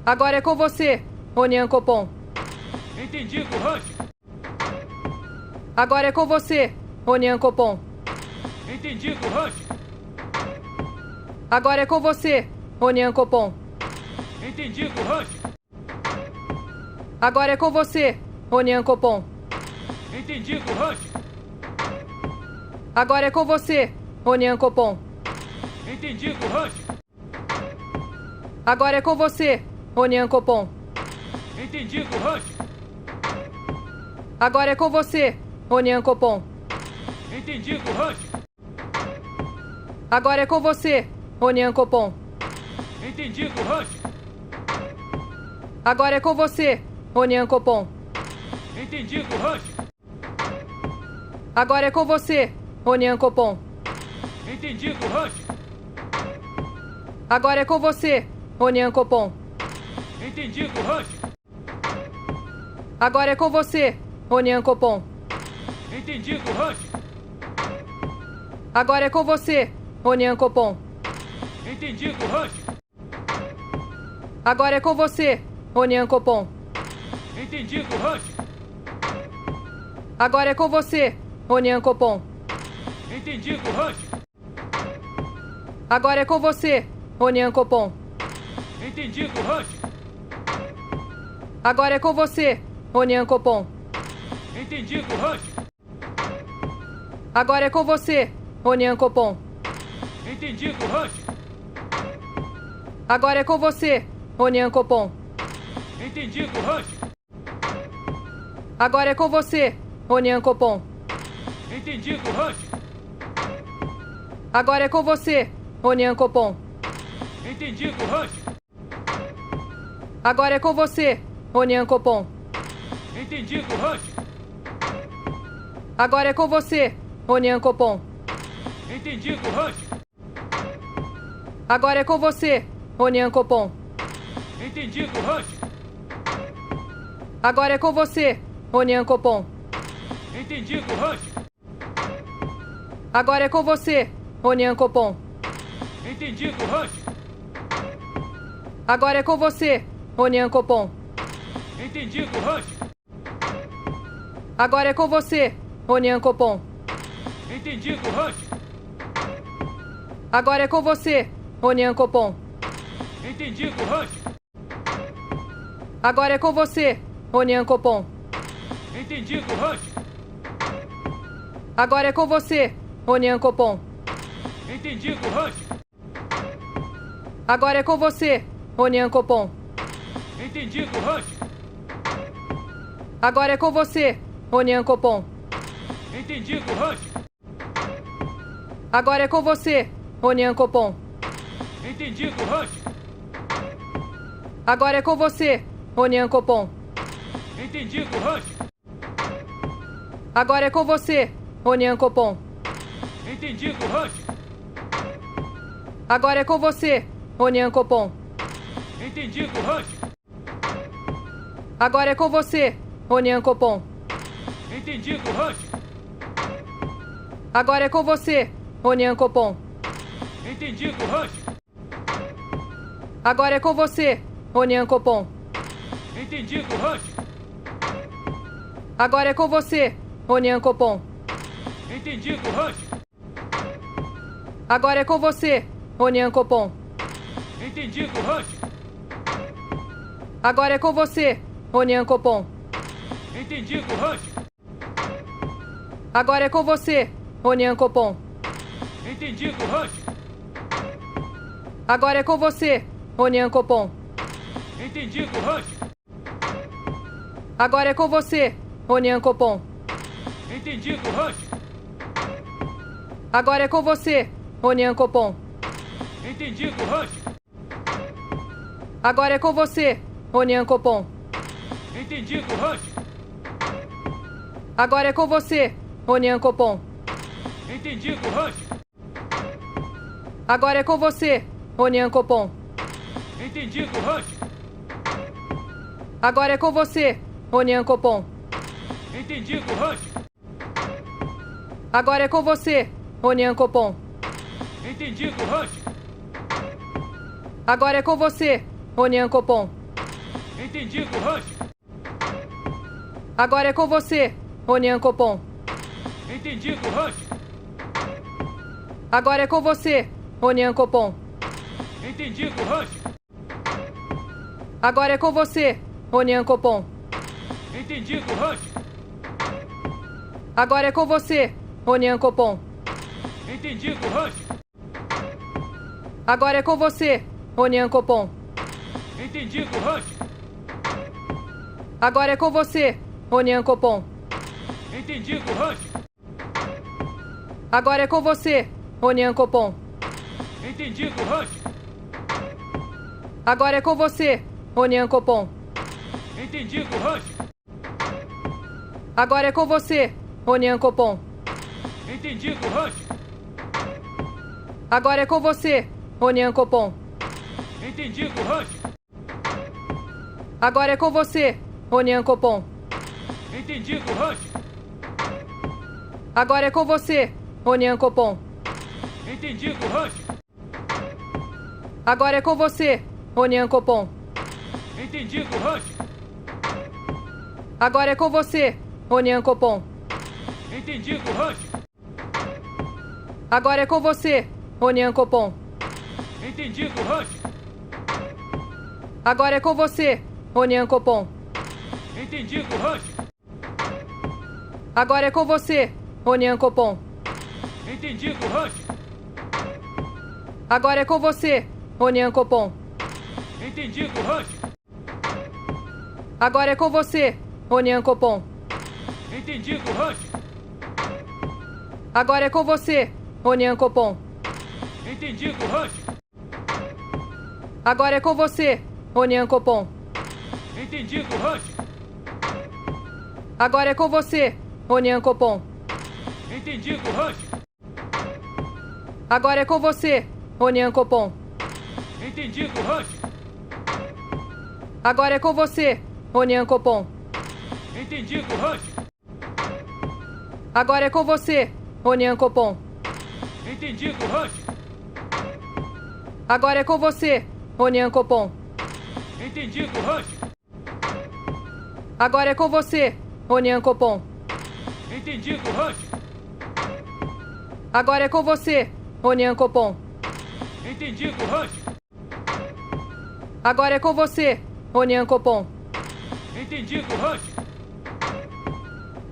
Speaker 1: Agora é com você, Onian Copom.
Speaker 2: Entendido, Rush.
Speaker 1: Agora é com você, Onian Copom.
Speaker 2: Entendido, Rush.
Speaker 1: Agora é com você, Onian Copom.
Speaker 2: Entendido, Rush.
Speaker 1: Agora é com você, Onian Copom.
Speaker 2: Entendido, Rush.
Speaker 1: Agora é com você, Onian Copom.
Speaker 2: Entendido, Rush.
Speaker 1: Agora é com você, Onian Copom.
Speaker 2: Entendido, Rush.
Speaker 1: Agora é com você, Onian Copom.
Speaker 2: Entendido, Rush.
Speaker 1: Agora é com você, Onian Copom.
Speaker 2: Entendido, Rush.
Speaker 1: Agora é com você, Onian Copom.
Speaker 2: Entendido, Rush.
Speaker 1: Agora é com você, Onian Copom.
Speaker 2: Entendido, Rush.
Speaker 1: Agora é com você, Onian Copom.
Speaker 2: Entendido, Rush.
Speaker 1: Agora é com você, Onian Copom.
Speaker 2: Entendido, Rush.
Speaker 1: Agora é com você, Onian Copom.
Speaker 2: Entendido, Rush.
Speaker 1: Agora é com você, Onian Copom.
Speaker 2: Entendido, Rush.
Speaker 1: Agora é com você, Onian Copom.
Speaker 2: Entendido, Rush.
Speaker 1: Agora é com você, Onian Copom.
Speaker 2: Entendido, Rush.
Speaker 1: Agora é com você, Onian Copom.
Speaker 2: Entendido, Rush.
Speaker 1: Agora é com você, Onian Copom.
Speaker 2: Entendido, Rush.
Speaker 1: Agora é com você, Onian Copom.
Speaker 2: Entendido, Rush.
Speaker 1: Agora é com você, Onian Copom.
Speaker 2: Entendido, Rush.
Speaker 1: Agora é com você, Onian Copom.
Speaker 2: Entendido, Rush.
Speaker 1: Agora é com você, Onian Copom.
Speaker 2: Entendido, Rush.
Speaker 1: Agora é com você, Onian Copom.
Speaker 2: Entendido, Rush.
Speaker 1: Agora é com você, Onian Copom.
Speaker 2: Entendido, Rush.
Speaker 1: Agora é com você, Onian Copom.
Speaker 2: Entendido, Rush.
Speaker 1: Agora é com você, Onian Copom.
Speaker 2: Entendido, Rush.
Speaker 1: Agora é com você, Onian Copom.
Speaker 2: Entendido, Rush.
Speaker 1: Agora é com você, Onian Copom.
Speaker 2: Entendido, Rush.
Speaker 1: Agora é com você, Onian Copom.
Speaker 2: Entendido, Rush.
Speaker 1: Agora é com você, Onian Copom.
Speaker 2: Entendido, Rush.
Speaker 1: Agora é com você, Onian Copom.
Speaker 2: Entendido, Rush.
Speaker 1: Agora é com você, Onian Copom.
Speaker 2: Entendido, Rush.
Speaker 1: Agora é com você, Onian Copom.
Speaker 2: Entendido, Rush.
Speaker 1: Agora é com você, Onian Copom.
Speaker 2: Entendido, Rush.
Speaker 1: Agora é com você, Onian Copom.
Speaker 2: Entendido, Rush.
Speaker 1: Agora é com você, Onian Copom.
Speaker 2: Entendido, Rush.
Speaker 1: Agora é com você, Onian Copom.
Speaker 2: Entendido, Rush.
Speaker 1: Agora é com você, Onian Copom.
Speaker 2: Entendido, Rush.
Speaker 1: Agora é com você, Onian Copom.
Speaker 2: Entendido, Rush.
Speaker 1: Agora é com você, Onian Copom.
Speaker 2: Entendido, Rush.
Speaker 1: Agora é com você, Onian Copom.
Speaker 2: Entendido, Rush.
Speaker 1: Agora é com você, Onian Copom.
Speaker 2: Entendido, Rush.
Speaker 1: Agora é com você, Onian Copom.
Speaker 2: Entendido, Rush.
Speaker 1: Agora é com você, Onian Copom.
Speaker 2: Entendido, Rush.
Speaker 1: Agora é com você, Onian Copom.
Speaker 2: Entendido, Rush.
Speaker 1: Agora é com você, Onian Copom.
Speaker 2: Entendido, Rush.
Speaker 1: Agora é com você, Onian Copom.
Speaker 2: Entendido, Rush.
Speaker 1: Agora é com você, Onian Copom.
Speaker 2: Entendido, Rush.
Speaker 1: Agora é com você, Onian Copom.
Speaker 2: Entendido, Rush.
Speaker 1: Agora é com você, Onian Copom.
Speaker 2: Entendido, Rush.
Speaker 1: Agora é com você, Onian Copom.
Speaker 2: Entendido, Rush.
Speaker 1: Agora é com você, Onian Copom.
Speaker 2: Entendido, Rush.
Speaker 1: Agora é com você, Onian Copom.
Speaker 2: Entendido, Rush.
Speaker 1: Agora é com você, Onian Copom.
Speaker 2: Entendido, Rush.
Speaker 1: Agora é com você, Onian Copom.
Speaker 2: Entendido, Rush.
Speaker 1: Agora é com você, Onian Copom.
Speaker 2: Entendido, Rush.
Speaker 1: Agora é com você, Onian Copom.
Speaker 2: Entendido, Rush.
Speaker 1: Agora é com você, Onian Copom.
Speaker 2: Entendido, Rush.
Speaker 1: Agora é com você, Onian Copom.
Speaker 2: Entendido, Rush.
Speaker 1: Agora é com você, Onian Copom.
Speaker 2: Entendido, Rush.
Speaker 1: Agora é com você, Onian Copom.
Speaker 2: Entendido, Rush.
Speaker 1: Agora é com você, Onian Copom.
Speaker 2: Entendido, Rush.
Speaker 1: Agora é com você, Onian Copom.
Speaker 2: Entendido, Rush.
Speaker 1: Agora é com você, Onian Copom.
Speaker 2: Entendido, Rush.
Speaker 1: Agora é com você, Onian Copom.
Speaker 2: Entendido, Rush.
Speaker 1: Agora é com você, Onian Copom.
Speaker 2: Entendido, Rush.
Speaker 1: Agora é com você, Onian Copom.
Speaker 2: Entendido, Rush.
Speaker 1: Agora é com você, Onian Copom.
Speaker 2: Entendido, Rush.
Speaker 1: Agora é com você, Onian Copom.
Speaker 2: Entendido, Rush.
Speaker 1: Agora é com você, Onian Copom.
Speaker 2: Entendido, Rush.
Speaker 1: Agora é com você, Onian Copom.
Speaker 2: Entendido, Rush.
Speaker 1: Agora é com você, Onian Copom.
Speaker 2: Entendido, Rush.
Speaker 1: Agora é com você, Onian Copom.
Speaker 2: Entendido, Rush.
Speaker 1: Agora é com você, Onian Copom.
Speaker 2: Entendido, Rush.
Speaker 1: Agora é com você, Onian Copom.
Speaker 2: Entendido, Rush.
Speaker 1: Agora é com você, Onian Copom.
Speaker 2: Entendido, Rush.
Speaker 1: Agora é com você, Onian Copom.
Speaker 2: Entendido, Rush.
Speaker 1: Agora é com você, Onian Copom.
Speaker 2: Entendido, Rush.
Speaker 1: Agora é com você, Onian Copom.
Speaker 2: Entendido, Rush.
Speaker 1: Agora é com você, Onian Copom.
Speaker 2: Entendido, Rush.
Speaker 1: Agora é com você, Onian Copom.
Speaker 2: Entendido, Rush.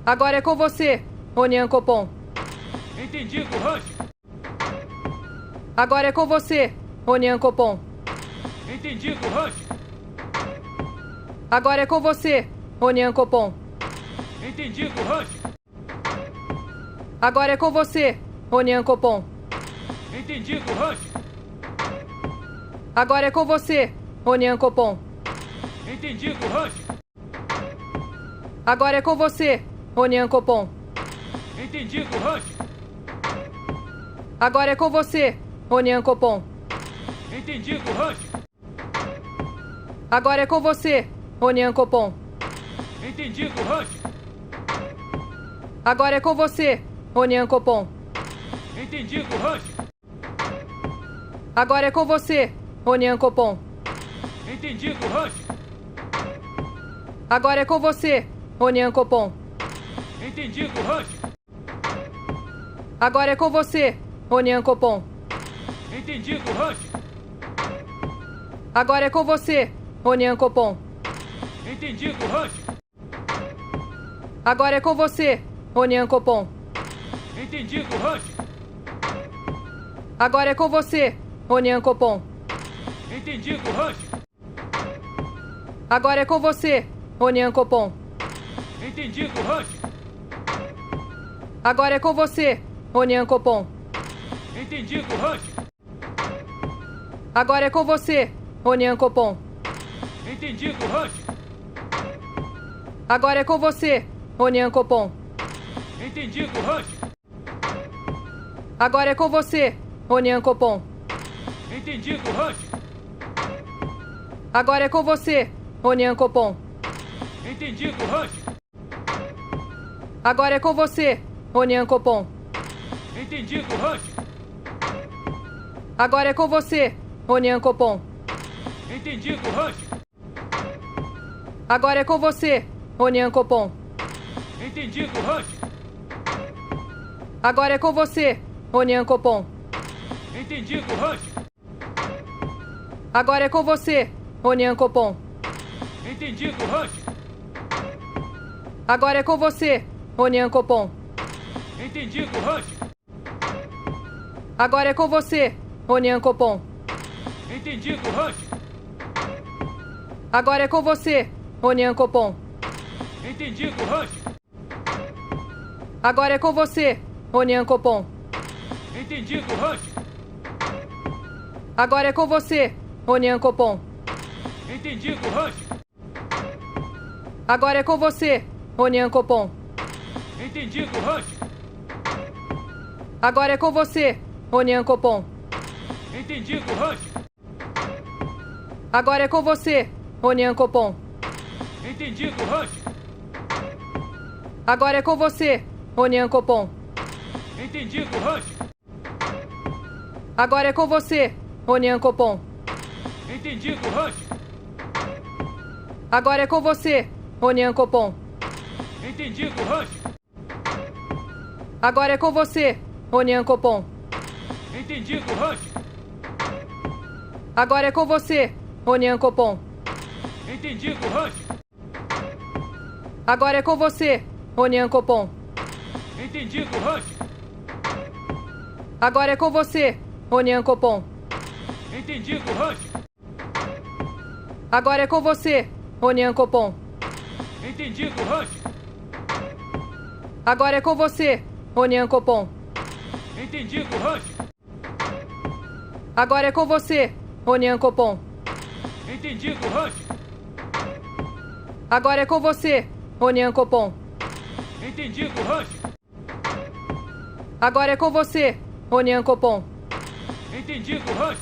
Speaker 1: Agora é com você, Onian Copom.
Speaker 2: Entendido, Rush.
Speaker 1: Agora é com você, Ronian Copom.
Speaker 2: Entendido, Rush.
Speaker 1: Agora é com você, Ronian Copom.
Speaker 2: Entendido, Rush.
Speaker 1: Agora é com você, Ronian Copom.
Speaker 2: Entendido, Rush.
Speaker 1: Agora é com você, Ronian Copom.
Speaker 2: Entendido, Rush.
Speaker 1: Agora é com você, Ronian Copom.
Speaker 2: Entendido, Rush.
Speaker 1: Agora é com você, Ronian Copom.
Speaker 2: Entendido, Rush.
Speaker 1: Agora é com você, Ronian Copom.
Speaker 2: Entendido, Rush.
Speaker 1: Agora é com você, Ronian Copom.
Speaker 2: Entendido, Rush.
Speaker 1: Agora é com você, Ronian Copom.
Speaker 2: Entendido, Rush.
Speaker 1: Agora é com você, Ronian Copom.
Speaker 2: Entendido, Rush.
Speaker 1: Agora é com você, Ronian Copom.
Speaker 2: Entendido, Rush.
Speaker 1: Agora é com você, Ronian Copom.
Speaker 2: Entendido, Rush.
Speaker 1: Agora é com você, Ronian Copom.
Speaker 2: Entendido, Rush.
Speaker 1: Agora é com você, Ronian Copom.
Speaker 2: Entendido, Rush.
Speaker 1: Agora é com você, Ronian Copom.
Speaker 2: Entendido, Rush.
Speaker 1: Agora é com você, Ronian Copom.
Speaker 2: Entendido, Rush.
Speaker 1: Agora é com você, Ronian Copom.
Speaker 2: Entendido, Rush.
Speaker 1: Agora é com você, Ronian Copom.
Speaker 2: Entendido, Rush.
Speaker 1: Agora é com você, Ronian Copom.
Speaker 2: Entendido, Rush.
Speaker 1: Agora é com você, Ronian Copom.
Speaker 2: Entendido, Rush.
Speaker 1: Agora é com você, Ronian Copom.
Speaker 2: Entendido, Rush.
Speaker 1: Agora é com você, Ronian Copom.
Speaker 2: Entendido, Rush.
Speaker 1: Agora é com você, Ronian Copom.
Speaker 2: Entendido, Rush.
Speaker 1: Agora é com você, Ronian Copom.
Speaker 2: Entendido, Rush.
Speaker 1: Agora é com você, Ronian Copom.
Speaker 2: Entendido, Rush.
Speaker 1: Agora é com você, Ronian Copom.
Speaker 2: Entendido, Rush.
Speaker 1: Agora é com você, Ronian Copom.
Speaker 2: Entendido, Rush.
Speaker 1: Agora é com você, Ronian Copom.
Speaker 2: Entendido, Rush.
Speaker 1: Agora é com você, Ronian Copom.
Speaker 2: Entendido, Rush.
Speaker 1: Agora é com você, Ronian Copom.
Speaker 2: Entendido, Rush.
Speaker 1: Agora é com você, Ronian Copom.
Speaker 2: Entendido, Rush.
Speaker 1: Agora é com você, Ronian Copom.
Speaker 2: Entendido, Rush.
Speaker 1: Agora é com você, Ronian Copom.
Speaker 2: Entendido, Rush.
Speaker 1: Agora é com você, Ronian Copom.
Speaker 2: Entendido, Rush.
Speaker 1: Agora é com você, Ronian Copom.
Speaker 2: Entendido, Rush.
Speaker 1: Agora é com você, Ronian Copom.
Speaker 2: Entendido, Rush.
Speaker 1: Agora é com você, Ronian Copom.
Speaker 2: Entendido, Rush.
Speaker 1: Agora é com você, Ronian Copom.
Speaker 2: Entendido, Rush.
Speaker 1: Agora é com você, Ronian Copom.
Speaker 2: Entendido, Rush.
Speaker 1: Agora é com você, Ronian Copom.
Speaker 2: Entendido, Rush.
Speaker 1: Agora é com você, Ronian Copom.
Speaker 2: Entendido, Rush.
Speaker 1: Agora é com você, Ronian Copom.
Speaker 2: Entendido, Rush.
Speaker 1: Agora é com você, Ronian Copom.
Speaker 2: Entendido, Rush.
Speaker 1: Agora é com você, Ronian Copom.
Speaker 2: Entendido, Rush.
Speaker 1: Agora é com você, Ronian Copom.
Speaker 2: Entendido, Rush.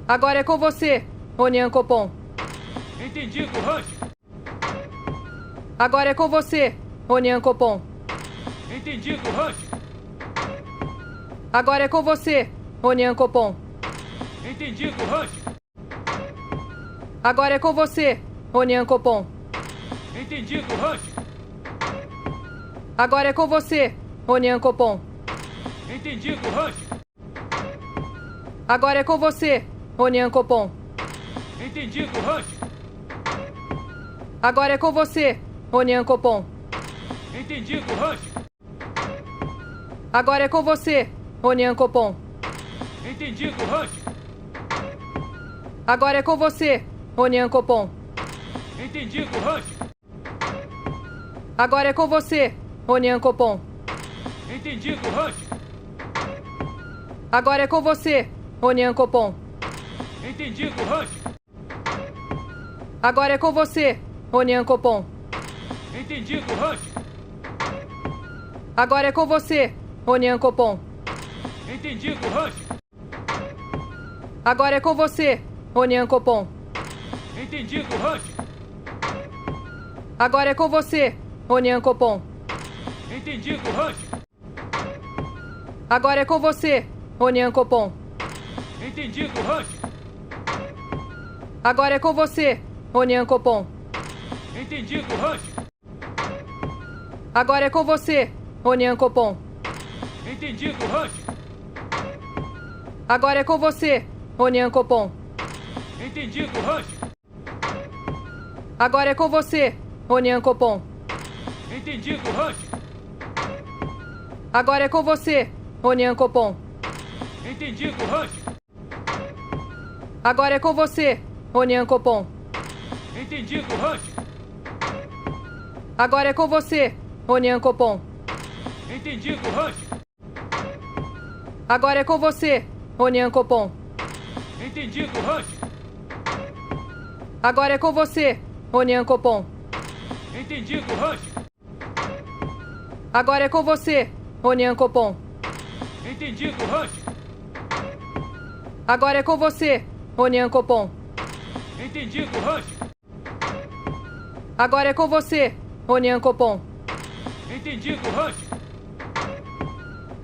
Speaker 1: Agora é com você, Ronian Copom.
Speaker 2: Entendido, Rush.
Speaker 1: Agora é com você, Ronian Copom.
Speaker 2: Entendido, Rush.
Speaker 1: Agora é com você, Ronian Copom.
Speaker 2: Entendido, Rush.
Speaker 1: Agora é com você, Ronian Copom.
Speaker 2: Entendido, Rush.
Speaker 1: Agora é com você, Ronian Copom.
Speaker 2: Entendido, Rush.
Speaker 1: Agora é com você, Ronian Copom.
Speaker 2: Entendido, Rush.
Speaker 1: Agora é com você, Ronian Copom.
Speaker 2: Entendido, Rush.
Speaker 1: Agora é com você, Onian Copom.
Speaker 2: Entendido, Rush.
Speaker 1: Agora é com você, Onian Copom.
Speaker 2: Entendido, Rush.
Speaker 1: Agora é com você, Onian Copom.
Speaker 2: Entendido, Rush.
Speaker 1: Agora é com você, Onian Copom.
Speaker 2: Entendido, Rush.
Speaker 1: Agora é com você, Onian Copom.
Speaker 2: Entendido, Rush.
Speaker 1: Agora é com você, Onian Copom.
Speaker 2: Entendido, Rush.
Speaker 1: Agora é com você, Onian Copom.
Speaker 2: Entendido, Rush.
Speaker 1: Agora é com você, Onian Copom.
Speaker 2: Entendido, Rush.
Speaker 1: Agora é com você, Onian Copom.
Speaker 2: Entendido, Rush.
Speaker 1: Agora é com você, Onian Copom.
Speaker 2: Entendido, Rush.
Speaker 1: Agora é com você, Onian Copom.
Speaker 2: Entendido, Rush.
Speaker 1: Agora é com você, Onian Copom.
Speaker 2: Entendido, Rush.
Speaker 1: Agora é com você, Onian Copom.
Speaker 2: Entendido, Rush.
Speaker 1: Agora é com você, Onian Copom.
Speaker 2: Entendido, Rush.
Speaker 1: Agora é com você, Onian Copom.
Speaker 2: Entendido, Rush.
Speaker 1: Agora é com você, Onian Copom.
Speaker 2: Entendido, Rush.
Speaker 1: Agora é com você, Onian Copom.
Speaker 2: Entendido, Rush.
Speaker 1: Agora é com você, Onian Copom.
Speaker 2: Entendido, Rush.
Speaker 1: Agora é com você, Onian Copom.
Speaker 2: Entendido, Rush.
Speaker 1: Agora é com você, Onian Copom.
Speaker 2: Entendido, Rush.
Speaker 1: Agora é com você, Onian Copom.
Speaker 2: Entendido, Rush.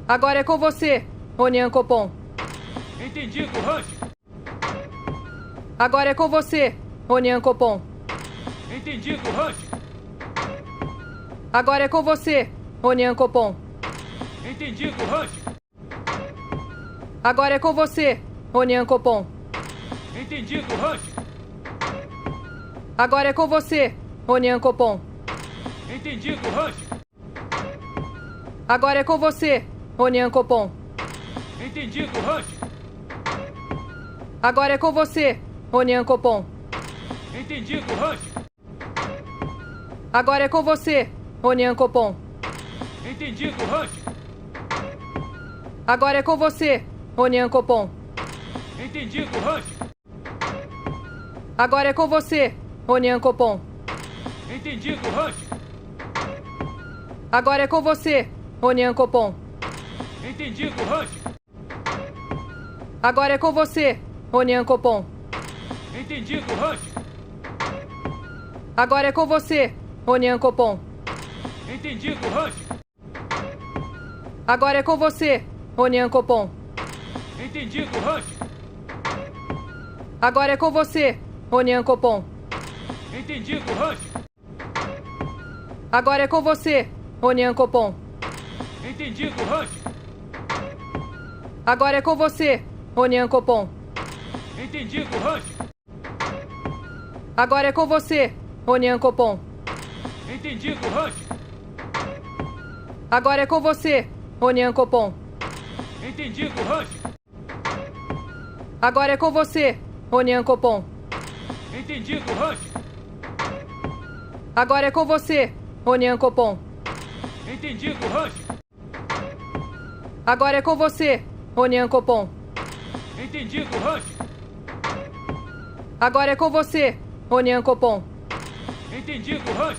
Speaker 1: Agora é com você, Onian Copom.
Speaker 2: Entendido, Rush.
Speaker 1: Agora é com você, Onian Copom.
Speaker 2: Entendido, Rush.
Speaker 1: Agora é com você, Onian Copom.
Speaker 2: Entendido, Rush.
Speaker 1: Agora é com você, Onian Copom.
Speaker 2: Entendido, Rush.
Speaker 1: Agora é com você, Onian Copom.
Speaker 2: Entendido, Rush.
Speaker 1: Agora é com você, Onian Copom.
Speaker 2: Entendido, Rush.
Speaker 1: Agora é com você, Onian Copom.
Speaker 2: Entendido, Rush.
Speaker 1: Agora é com você, Onian Copom.
Speaker 2: Entendido, Rush.
Speaker 1: Agora é com você, Onian Copom.
Speaker 2: Entendido, Rush.
Speaker 1: Agora é com você, Onian Copom.
Speaker 2: Entendido, Rush.
Speaker 1: Agora é com você, Onian Copom.
Speaker 2: Entendido, Rush.
Speaker 1: Agora é com você, Onian Copom.
Speaker 2: Entendido, Rush.
Speaker 1: Agora é com você, Onian Copom.
Speaker 2: Entendido, Rush.
Speaker 1: Agora é com você, Onian Copom.
Speaker 2: Entendido, Rush.
Speaker 1: Agora é com você, Onian Copom.
Speaker 2: Entendido, Rush.
Speaker 1: Agora é com você, Onian Copom.
Speaker 2: Entendido, Rush.
Speaker 1: Agora é com você, Onian Copom.
Speaker 2: Entendido, Rush.
Speaker 1: Agora é com você, Onian Copom.
Speaker 2: Entendido, Rush.
Speaker 1: Agora é com você, Onian Copom.
Speaker 2: Entendido, Rush.
Speaker 1: Agora é com você, Onian Copom.
Speaker 2: Entendido, Rush.
Speaker 1: Agora é com você, Onian Copom.
Speaker 2: Entendido, Rush.
Speaker 1: Agora é com você, Onian Copom.
Speaker 2: Entendido, Rush.
Speaker 1: Agora é com você, Onian Copom.
Speaker 2: Entendido, Rush.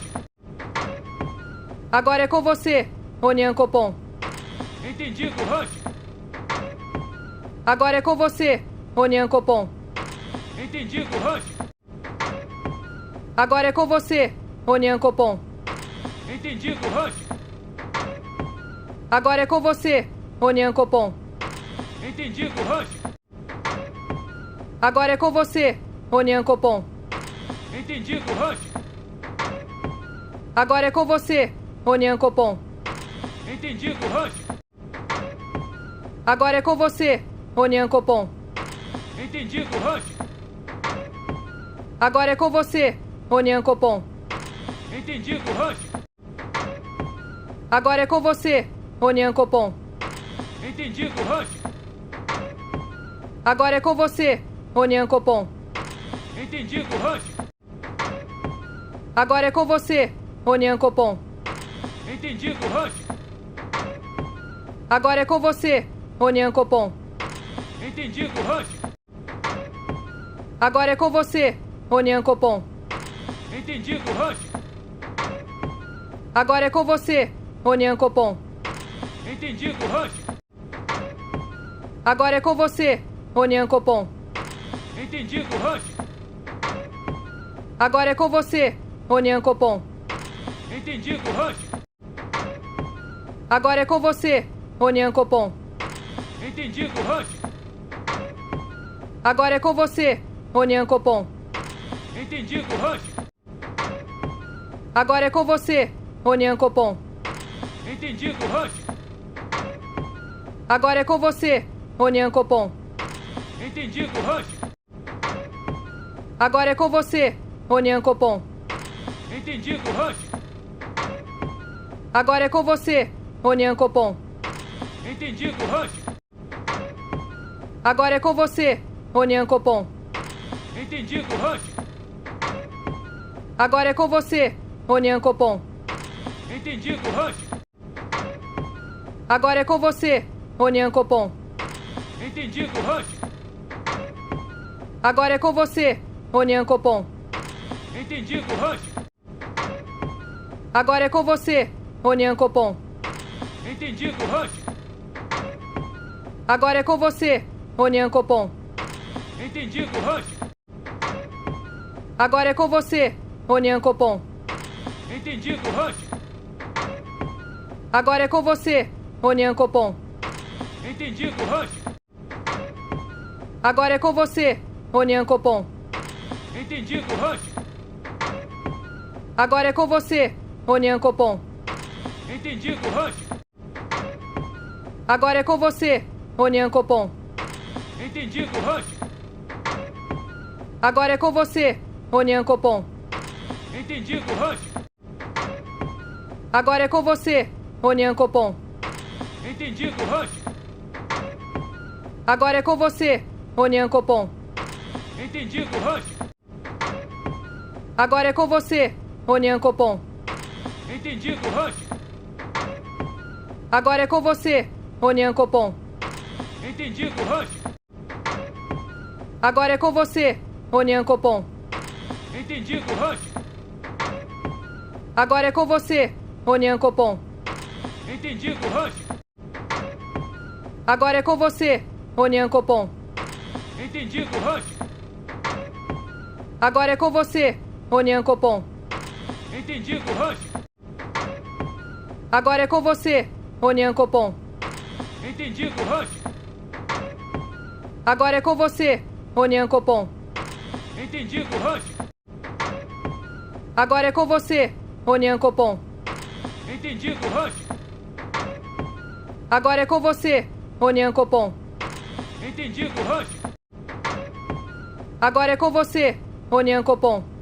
Speaker 1: Agora é com você, Onian Copom.
Speaker 2: Entendido, Rush.
Speaker 1: Agora é com você, Onian Copom.
Speaker 2: Entendido, Rush.
Speaker 1: Agora é com você, Onian Copom.
Speaker 2: Entendido, Rush.
Speaker 1: Agora é com você, Onian Copom.
Speaker 2: Entendido, Rush.
Speaker 1: Agora é com você, Onian Copom.
Speaker 2: Entendido, Rush.
Speaker 1: Agora é com você, Onian Copom.
Speaker 2: Entendido, Rush.
Speaker 1: Agora é com você, Onian Copom.
Speaker 2: Entendido, Rush.
Speaker 1: Agora é com você, Onian Copom.
Speaker 2: Entendido, Rush.
Speaker 1: Agora é com você, Onian Copom.
Speaker 2: Entendido, Rush.
Speaker 1: Agora é com você, Onian Copom.
Speaker 2: Entendido, Rush.
Speaker 1: Agora é com você, Onian Copom.
Speaker 2: Entendido, Rush.
Speaker 1: Agora é com você, Onian Copom.
Speaker 2: Entendido, Rush.
Speaker 1: Agora é com você, Onian Copom.
Speaker 2: Entendido, Rush.
Speaker 1: Agora é com você, Onian Copom.
Speaker 2: Entendido, Rush.
Speaker 1: Agora é com você, Onian Copom.
Speaker 2: Entendido, Rush.
Speaker 1: Agora é com você, Onian Copom.
Speaker 2: Entendido, Rush.
Speaker 1: Agora é com você, Onian Copom.
Speaker 2: Entendido, Rush.
Speaker 1: Agora é com você, Onian Copom.
Speaker 2: Entendido, Rush.
Speaker 1: Agora é com você, Onian Copom.
Speaker 2: Entendido, Rush.
Speaker 1: Agora é com você, Onian Copom.
Speaker 2: Entendido, Rush.
Speaker 1: Agora é com você, Onian Copom.
Speaker 2: Entendido, Rush.
Speaker 1: Agora é com você, Onian Copom.
Speaker 2: Entendido, Rush.
Speaker 1: Agora é com você, Onian Copom.
Speaker 2: Entendido, Rush.
Speaker 1: Agora é com você, Onian Copom.
Speaker 2: Entendido, Rush.
Speaker 1: Agora é com você, Onian Copom.
Speaker 2: Entendido, Rush.
Speaker 1: Agora é com você, Onian Copom.
Speaker 2: Entendido, Rush.
Speaker 1: Agora é com você, Onian Copom.
Speaker 2: Entendido, Rush.
Speaker 1: Agora é com você, Onian Copom.
Speaker 2: Entendido, Rush.
Speaker 1: Agora é com você, Onian Copom.
Speaker 2: Entendido, Rush.
Speaker 1: Agora é com você, Onian Copom.
Speaker 2: Entendido, Rush.
Speaker 1: Agora é com você, Onian Copom.
Speaker 2: Entendido, Rush.
Speaker 1: Agora é com você, Onian Copom.
Speaker 2: Entendido, Rush.
Speaker 1: Agora é com você, Onian Copom.
Speaker 2: Entendido, Rush.
Speaker 1: Agora é com você, Onian Copom.
Speaker 2: Entendido, Rush.
Speaker 1: Agora é com você, Onian Copom.
Speaker 2: Entendido, Rush.
Speaker 1: Agora é com você, Onian Copom.
Speaker 2: Entendido, Rush.
Speaker 1: Agora é com você, Onian Copom.
Speaker 2: Entendido, Rush.
Speaker 1: Agora é com você, Onian Copom.
Speaker 2: Entendido, Rush.
Speaker 1: Agora é com você, Onian Copom.
Speaker 2: Entendido, Rush.
Speaker 1: Agora é com você, Onian Copom.
Speaker 2: Entendido, Rush.
Speaker 1: Agora é com você, Onian Copom.
Speaker 2: Entendido, Rush.
Speaker 1: Agora é com você, Onian Copom.
Speaker 2: Entendido, Rush.
Speaker 1: Agora é com você, Onian Copom.
Speaker 2: Entendido, Rush.
Speaker 1: Agora é com você, Onian Copom.
Speaker 2: Entendido, Rush.
Speaker 1: Agora é com você, Onian Copom.
Speaker 2: Entendido, Rush.
Speaker 1: Agora é com você, Onian Copom.
Speaker 2: Entendido, Rush.
Speaker 1: Agora é com você, Onian Copom.
Speaker 2: Entendido, Rush.
Speaker 1: Agora é com você, Onian Copom.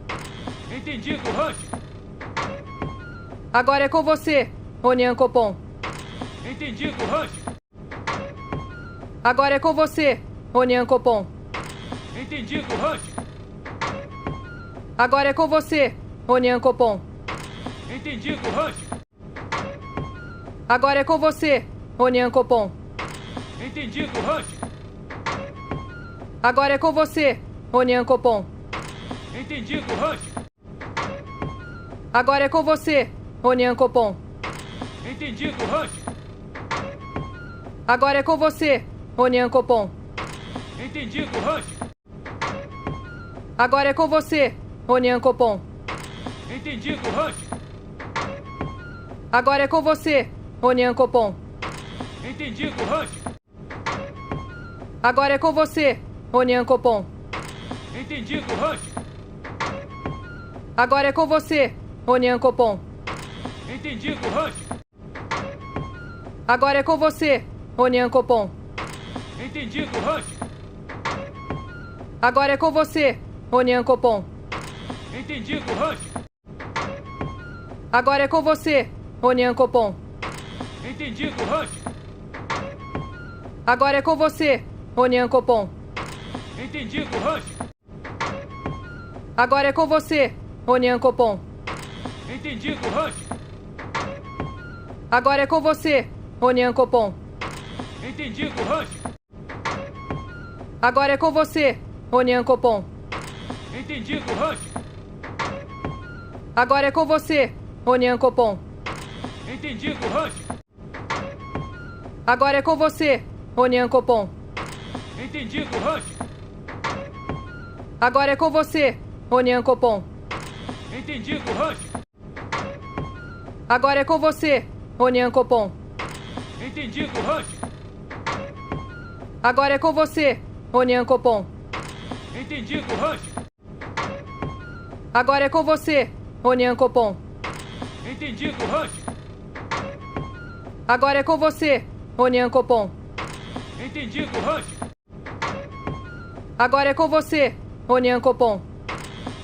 Speaker 2: Entendido, Rush.
Speaker 1: Agora é com você, Onian Copom.
Speaker 2: Entendido, Rush.
Speaker 1: Agora é com você, Onian Copom.
Speaker 2: Entendido, Rush.
Speaker 1: Agora é com você, Onian Copom.
Speaker 2: Entendido, Rush.
Speaker 1: Agora é com você, Onian Copom.
Speaker 2: Entendido, Rush.
Speaker 1: Agora é com você, Onian Copom.
Speaker 2: Entendido, Rush.
Speaker 1: Agora é com você, Onian Copom.
Speaker 2: Entendido, Rush.
Speaker 1: Agora é com você, Onian Copom.
Speaker 2: Entendido, Rush.
Speaker 1: Agora é com você, Onian Copom.
Speaker 2: Entendido, Rush.
Speaker 1: Agora é com você, Onian Copom.
Speaker 2: Entendido, Rush.
Speaker 1: Agora é com você, Onian Copom.
Speaker 2: Entendido, Rush.
Speaker 1: Agora é com você, Onian Copom.
Speaker 2: Entendido, Rush.
Speaker 1: Agora é com você, Onian Copom.
Speaker 2: Entendido, Rush.
Speaker 1: Agora é com você, Onian Copom.
Speaker 2: Entendido, Rush.
Speaker 1: Agora é com você, Onian Copom.
Speaker 2: Entendido, Rush.
Speaker 1: Agora é com você, Onian Copom.
Speaker 2: Entendido, Rush.
Speaker 1: Agora é com você, Onian Copom.
Speaker 2: Entendido, Rush.
Speaker 1: Agora é com você, Onian Copom.
Speaker 2: Entendido, Rush.
Speaker 1: Agora é com você, Onian Copom.
Speaker 2: Entendido, Rush.
Speaker 1: Agora é com você, Onian Copom.
Speaker 2: Entendido, Rush.
Speaker 1: Agora é com você, Onian Copom.
Speaker 2: Entendido, Rush.
Speaker 1: Agora é com você, Onian Copom.
Speaker 2: Entendido, Rush.
Speaker 1: Agora é com você, Onian Copom.
Speaker 2: Entendido, Rush.
Speaker 1: Agora é com você, Onian Copom.
Speaker 2: Entendido, Rush.
Speaker 1: Agora é com você, Onian Copom.
Speaker 2: Entendido, Rush.
Speaker 1: Agora é com você, Onian Copom.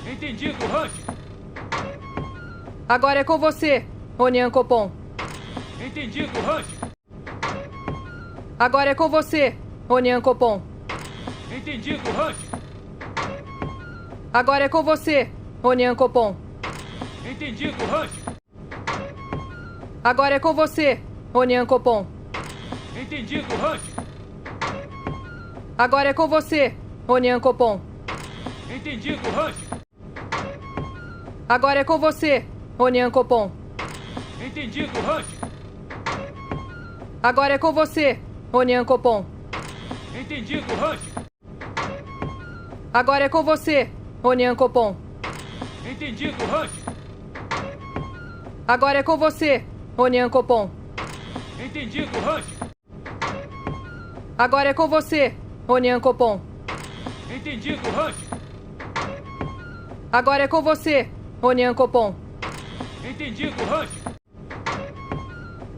Speaker 2: Entendido, Rush.
Speaker 1: Agora é com você, Onian Copom.
Speaker 2: Entendido, Rush.
Speaker 1: Agora é com você, Onian Copom.
Speaker 2: Entendido, Rush.
Speaker 1: Agora é com você, Onian Copom.
Speaker 2: Entendido, Rush.
Speaker 1: Agora é com você, Onian Copom.
Speaker 2: Entendido, Rush.
Speaker 1: Agora é com você, Onian Copom.
Speaker 2: Entendido, Rush.
Speaker 1: Agora é com você, Onian Copom.
Speaker 2: Entendido, Rush.
Speaker 1: Agora é com você, Onian Copom.
Speaker 2: Entendido, Rush.
Speaker 1: Agora é com você, Onian Copom.
Speaker 2: Entendido, Rush.
Speaker 1: Agora é com você, Onian Copom.
Speaker 2: Entendido, Rush.
Speaker 1: Agora é com você, Onian Copom.
Speaker 2: Entendido, Rush.
Speaker 1: Agora é com você, Onian Copom.
Speaker 2: Entendido, Rush.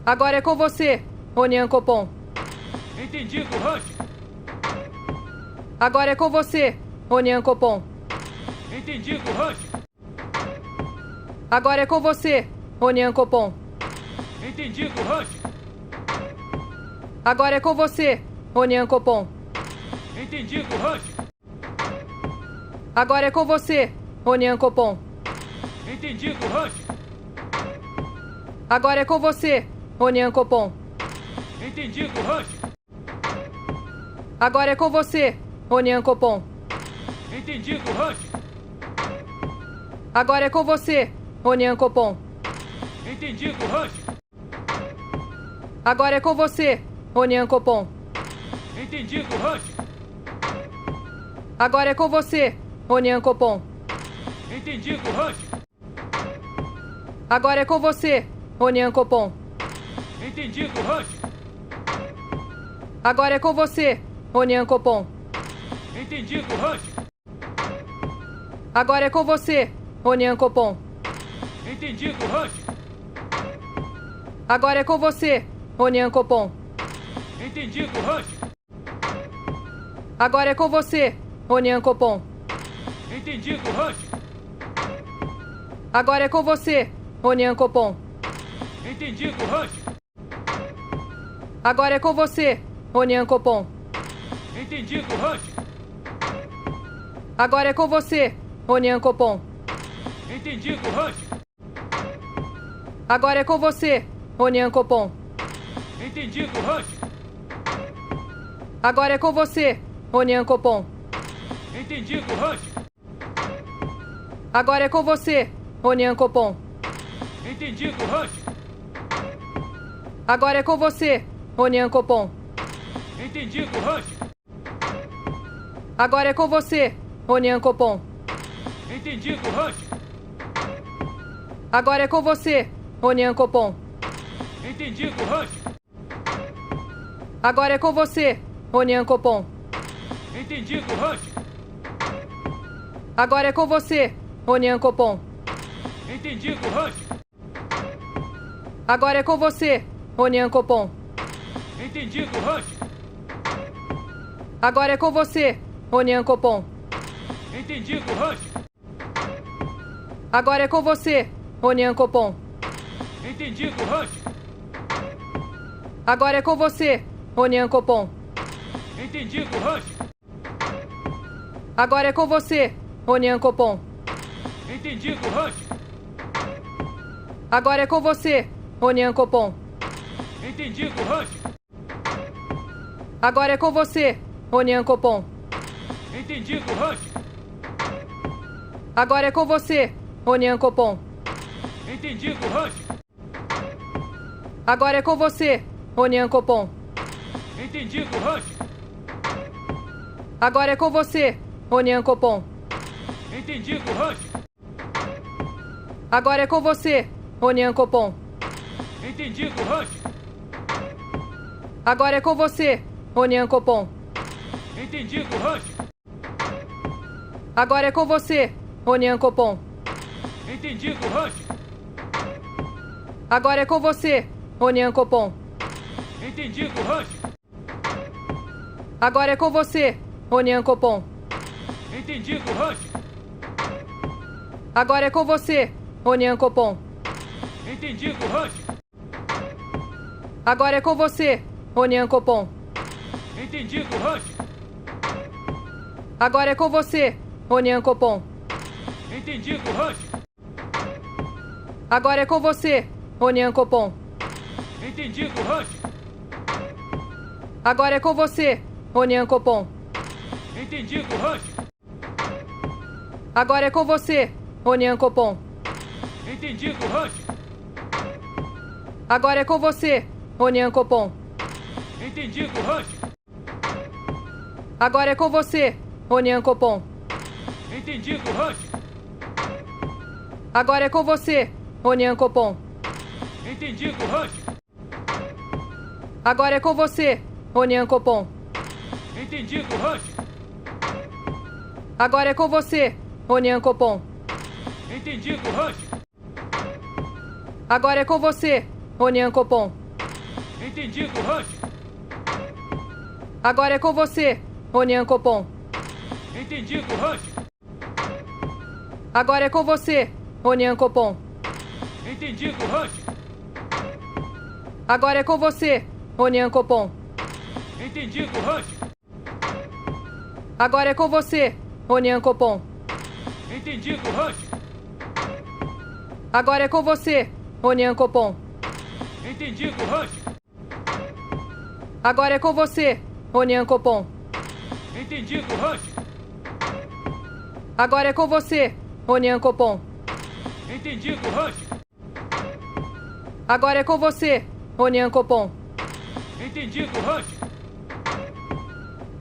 Speaker 1: Agora é com você, Onian Copom.
Speaker 2: Entendido, Rush.
Speaker 1: Agora é com você, Onian Copom.
Speaker 2: Entendido, Rush.
Speaker 1: Agora é com você, Onian Copom.
Speaker 2: Entendido, Rush.
Speaker 1: Agora é com você, Onian Copom.
Speaker 2: Entendido, Rush.
Speaker 1: Agora é com você, Onian Copom.
Speaker 2: Entendido, Rush.
Speaker 1: Agora é com você, Onian Copom.
Speaker 2: Entendido, Rush.
Speaker 1: Agora é com você, Onian Copom.
Speaker 2: Entendido, Rush.
Speaker 1: Agora é com você, Onian Copom.
Speaker 2: Entendido, Rush.
Speaker 1: Agora é com você, Onian Copom.
Speaker 2: Entendido, Rush.
Speaker 1: Agora é com você, Onian Copom.
Speaker 2: Entendido, Rush.
Speaker 1: Agora é com você, Onian Copom.
Speaker 2: Entendido, Rush.
Speaker 1: Agora é com você, Onian Copom.
Speaker 2: Entendido, Rush.
Speaker 1: Agora é com você, Onian Copom.
Speaker 2: Entendido, Rush.
Speaker 1: Agora é com você, Onian Copom.
Speaker 2: Entendido, Rush.
Speaker 1: Agora é com você, Onian Copom.
Speaker 2: Entendido, Rush.
Speaker 1: Agora é com você, Onian Copom.
Speaker 2: Entendido, Rush.
Speaker 1: Agora é com você, Onian Copom.
Speaker 2: Entendido, Rush.
Speaker 1: Agora é com você, Onian Copom.
Speaker 2: Entendido, Rush.
Speaker 1: Agora é com você, Onian Copom.
Speaker 2: Entendido, Rush.
Speaker 1: Agora é com você, Onian Copom.
Speaker 2: Entendido, Rush.
Speaker 1: Agora é com você, Onian Copom.
Speaker 2: Entendido, Rush.
Speaker 1: Agora é com você, Onian Copom.
Speaker 2: Entendido, Rush.
Speaker 1: Agora é com você, Onian Copom.
Speaker 2: Entendido, Rush.
Speaker 1: Agora é com você, Onian Copom.
Speaker 2: Entendido, Rush.
Speaker 1: Agora é com você, Onian Copom.
Speaker 2: Entendido, Rush.
Speaker 1: Agora é com você, Onian Copom.
Speaker 2: Entendido, Rush.
Speaker 1: Agora é com você, Onian Copom.
Speaker 2: Entendido, Rush.
Speaker 1: Agora é com você, Onian Copom.
Speaker 2: Entendido, Rush.
Speaker 1: Agora é com você, Onian Copom.
Speaker 2: Entendido, Rush.
Speaker 1: Agora é com você, Onian Copom.
Speaker 2: Entendido, Rush.
Speaker 1: Agora é com você, Onian Copom.
Speaker 2: Entendido, Rush.
Speaker 1: Agora é com você, Onian Copom.
Speaker 2: Entendido, Rush.
Speaker 1: Agora é com você, Onian Copom.
Speaker 2: Entendido, Rush.
Speaker 1: Agora é com você, Onian Copom.
Speaker 2: Entendido, Rush.
Speaker 1: Agora é com você, Onian Copom.
Speaker 2: Entendido, Rush.
Speaker 1: Agora é com você, Onian Copom.
Speaker 2: Entendido, Rush.
Speaker 1: Agora é com você, Onian Copom.
Speaker 2: Entendido, Rush.
Speaker 1: Agora é com você, Onian Copom.
Speaker 2: Entendido, Rush.
Speaker 1: Agora é com você, Onian Copom.
Speaker 2: Entendido, Rush.
Speaker 1: Agora é com você, Onian Copom.
Speaker 2: Entendido, Rush.
Speaker 1: Agora é com você, Onian Copom.
Speaker 2: Entendido, Rush.
Speaker 1: Agora é com você, Onian Copom.
Speaker 2: Entendido, Rush.
Speaker 1: Agora é com você, Onian Copom.
Speaker 2: Entendido, Rush.
Speaker 1: Agora é com você, Onian Copom.
Speaker 2: Entendido, Rush.
Speaker 1: Agora é com você, Onian Copom.
Speaker 2: Entendido, Rush.
Speaker 1: Agora é com você, Onian Copom.
Speaker 2: Entendido, Rush.
Speaker 1: Agora é com você, Onian Copom.
Speaker 2: Entendido, Rush.
Speaker 1: Agora é com você, Onian Copom.
Speaker 2: Entendido, Rush.
Speaker 1: Agora é com você, Onian Copom.
Speaker 2: Entendido, Rush.
Speaker 1: Agora é com você, Onian Copom.
Speaker 2: Entendido, Rush.
Speaker 1: Agora é com você, Onian Copom.
Speaker 2: Entendido, Rush.
Speaker 1: Agora é com você, Onian Copom.
Speaker 2: Entendido, Rush.
Speaker 1: Agora é com você, Onian Copom.
Speaker 2: Entendido, Rush.
Speaker 1: Agora é com você, Onian Copom.
Speaker 2: Entendido, Rush.
Speaker 1: Agora é com você, Onian Copom.
Speaker 2: Entendido, Rush.
Speaker 1: Agora é com você, Onian Copom.
Speaker 2: Entendido, Rush.
Speaker 1: Agora é com você, Onian Copom.
Speaker 2: Entendido, Rush.
Speaker 1: Agora é com você, Onian Copom.
Speaker 2: Entendido, Rush.
Speaker 1: Agora é com você, Onian Copom.
Speaker 2: Entendido, Rush.
Speaker 1: Agora é com você, Onian Copom.
Speaker 2: Entendido, Rush.
Speaker 1: Agora é com você, Onian Copom.
Speaker 2: Entendido, Rush.
Speaker 1: Agora é com você, Onian Copom.
Speaker 2: Entendido, Rush.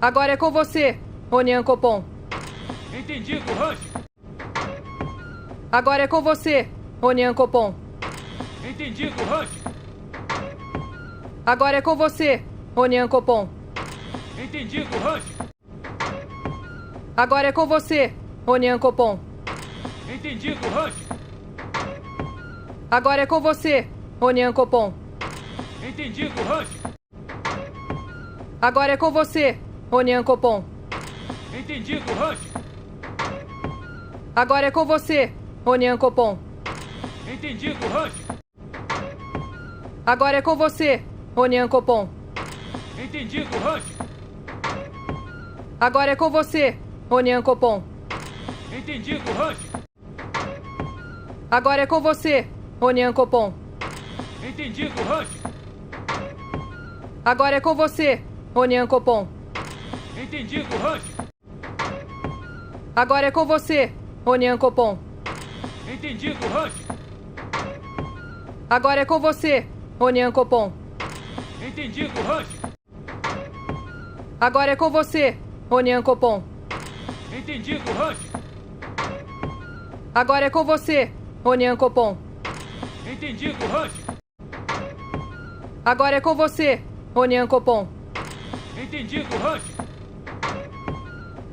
Speaker 1: Agora é com você, Onian Copom.
Speaker 2: Entendido, Rush.
Speaker 1: Agora é com você, Onian Copom.
Speaker 2: Entendido, Rush.
Speaker 1: Agora é com você, Onian Copom.
Speaker 2: Entendido, Rush.
Speaker 1: Agora é com você, Onian Copom.
Speaker 2: Entendido, Rush.
Speaker 1: Agora é com você, Onian Copom.
Speaker 2: Entendido, Rush.
Speaker 1: Agora é com você, Onian Copom.
Speaker 2: Entendido, Rush.
Speaker 1: Agora é com você, Onian Copom.
Speaker 2: Entendido, Rush.
Speaker 1: Agora é com você, Onian Copom.
Speaker 2: Entendido, Rush.
Speaker 1: Agora é com você, Onian Copom.
Speaker 2: Entendido, Rush.
Speaker 1: Agora é com você, Onian Copom.
Speaker 2: Entendido, Rush.
Speaker 1: Agora é com você, Onian Copom.
Speaker 2: Entendido, Rush.
Speaker 1: Agora é com você, Onian Copom.
Speaker 2: Entendido, Rush.
Speaker 1: Agora é com você, Onian Copom.
Speaker 2: Entendido, Rush.
Speaker 1: Agora é com você, Onian Copom.
Speaker 2: Entendido, Rush.
Speaker 1: Agora é com você, Onian Copom.
Speaker 2: Entendido, Rush.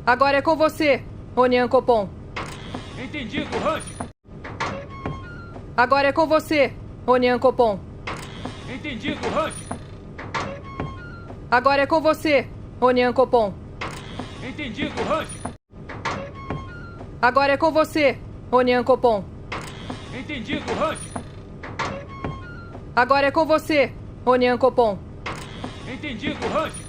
Speaker 1: Agora é com você, Onian Copom.
Speaker 2: Entendido, Rush.
Speaker 1: Agora é com você, Onian Copom.
Speaker 2: Entendido, Rush.
Speaker 1: Agora é com você, Onian Copom.
Speaker 2: Entendido, Rush.
Speaker 1: Agora é com você, Onian Copom.
Speaker 2: Entendido, Rush.
Speaker 1: Agora é com você, Onian Copom.
Speaker 2: Entendido, Rush.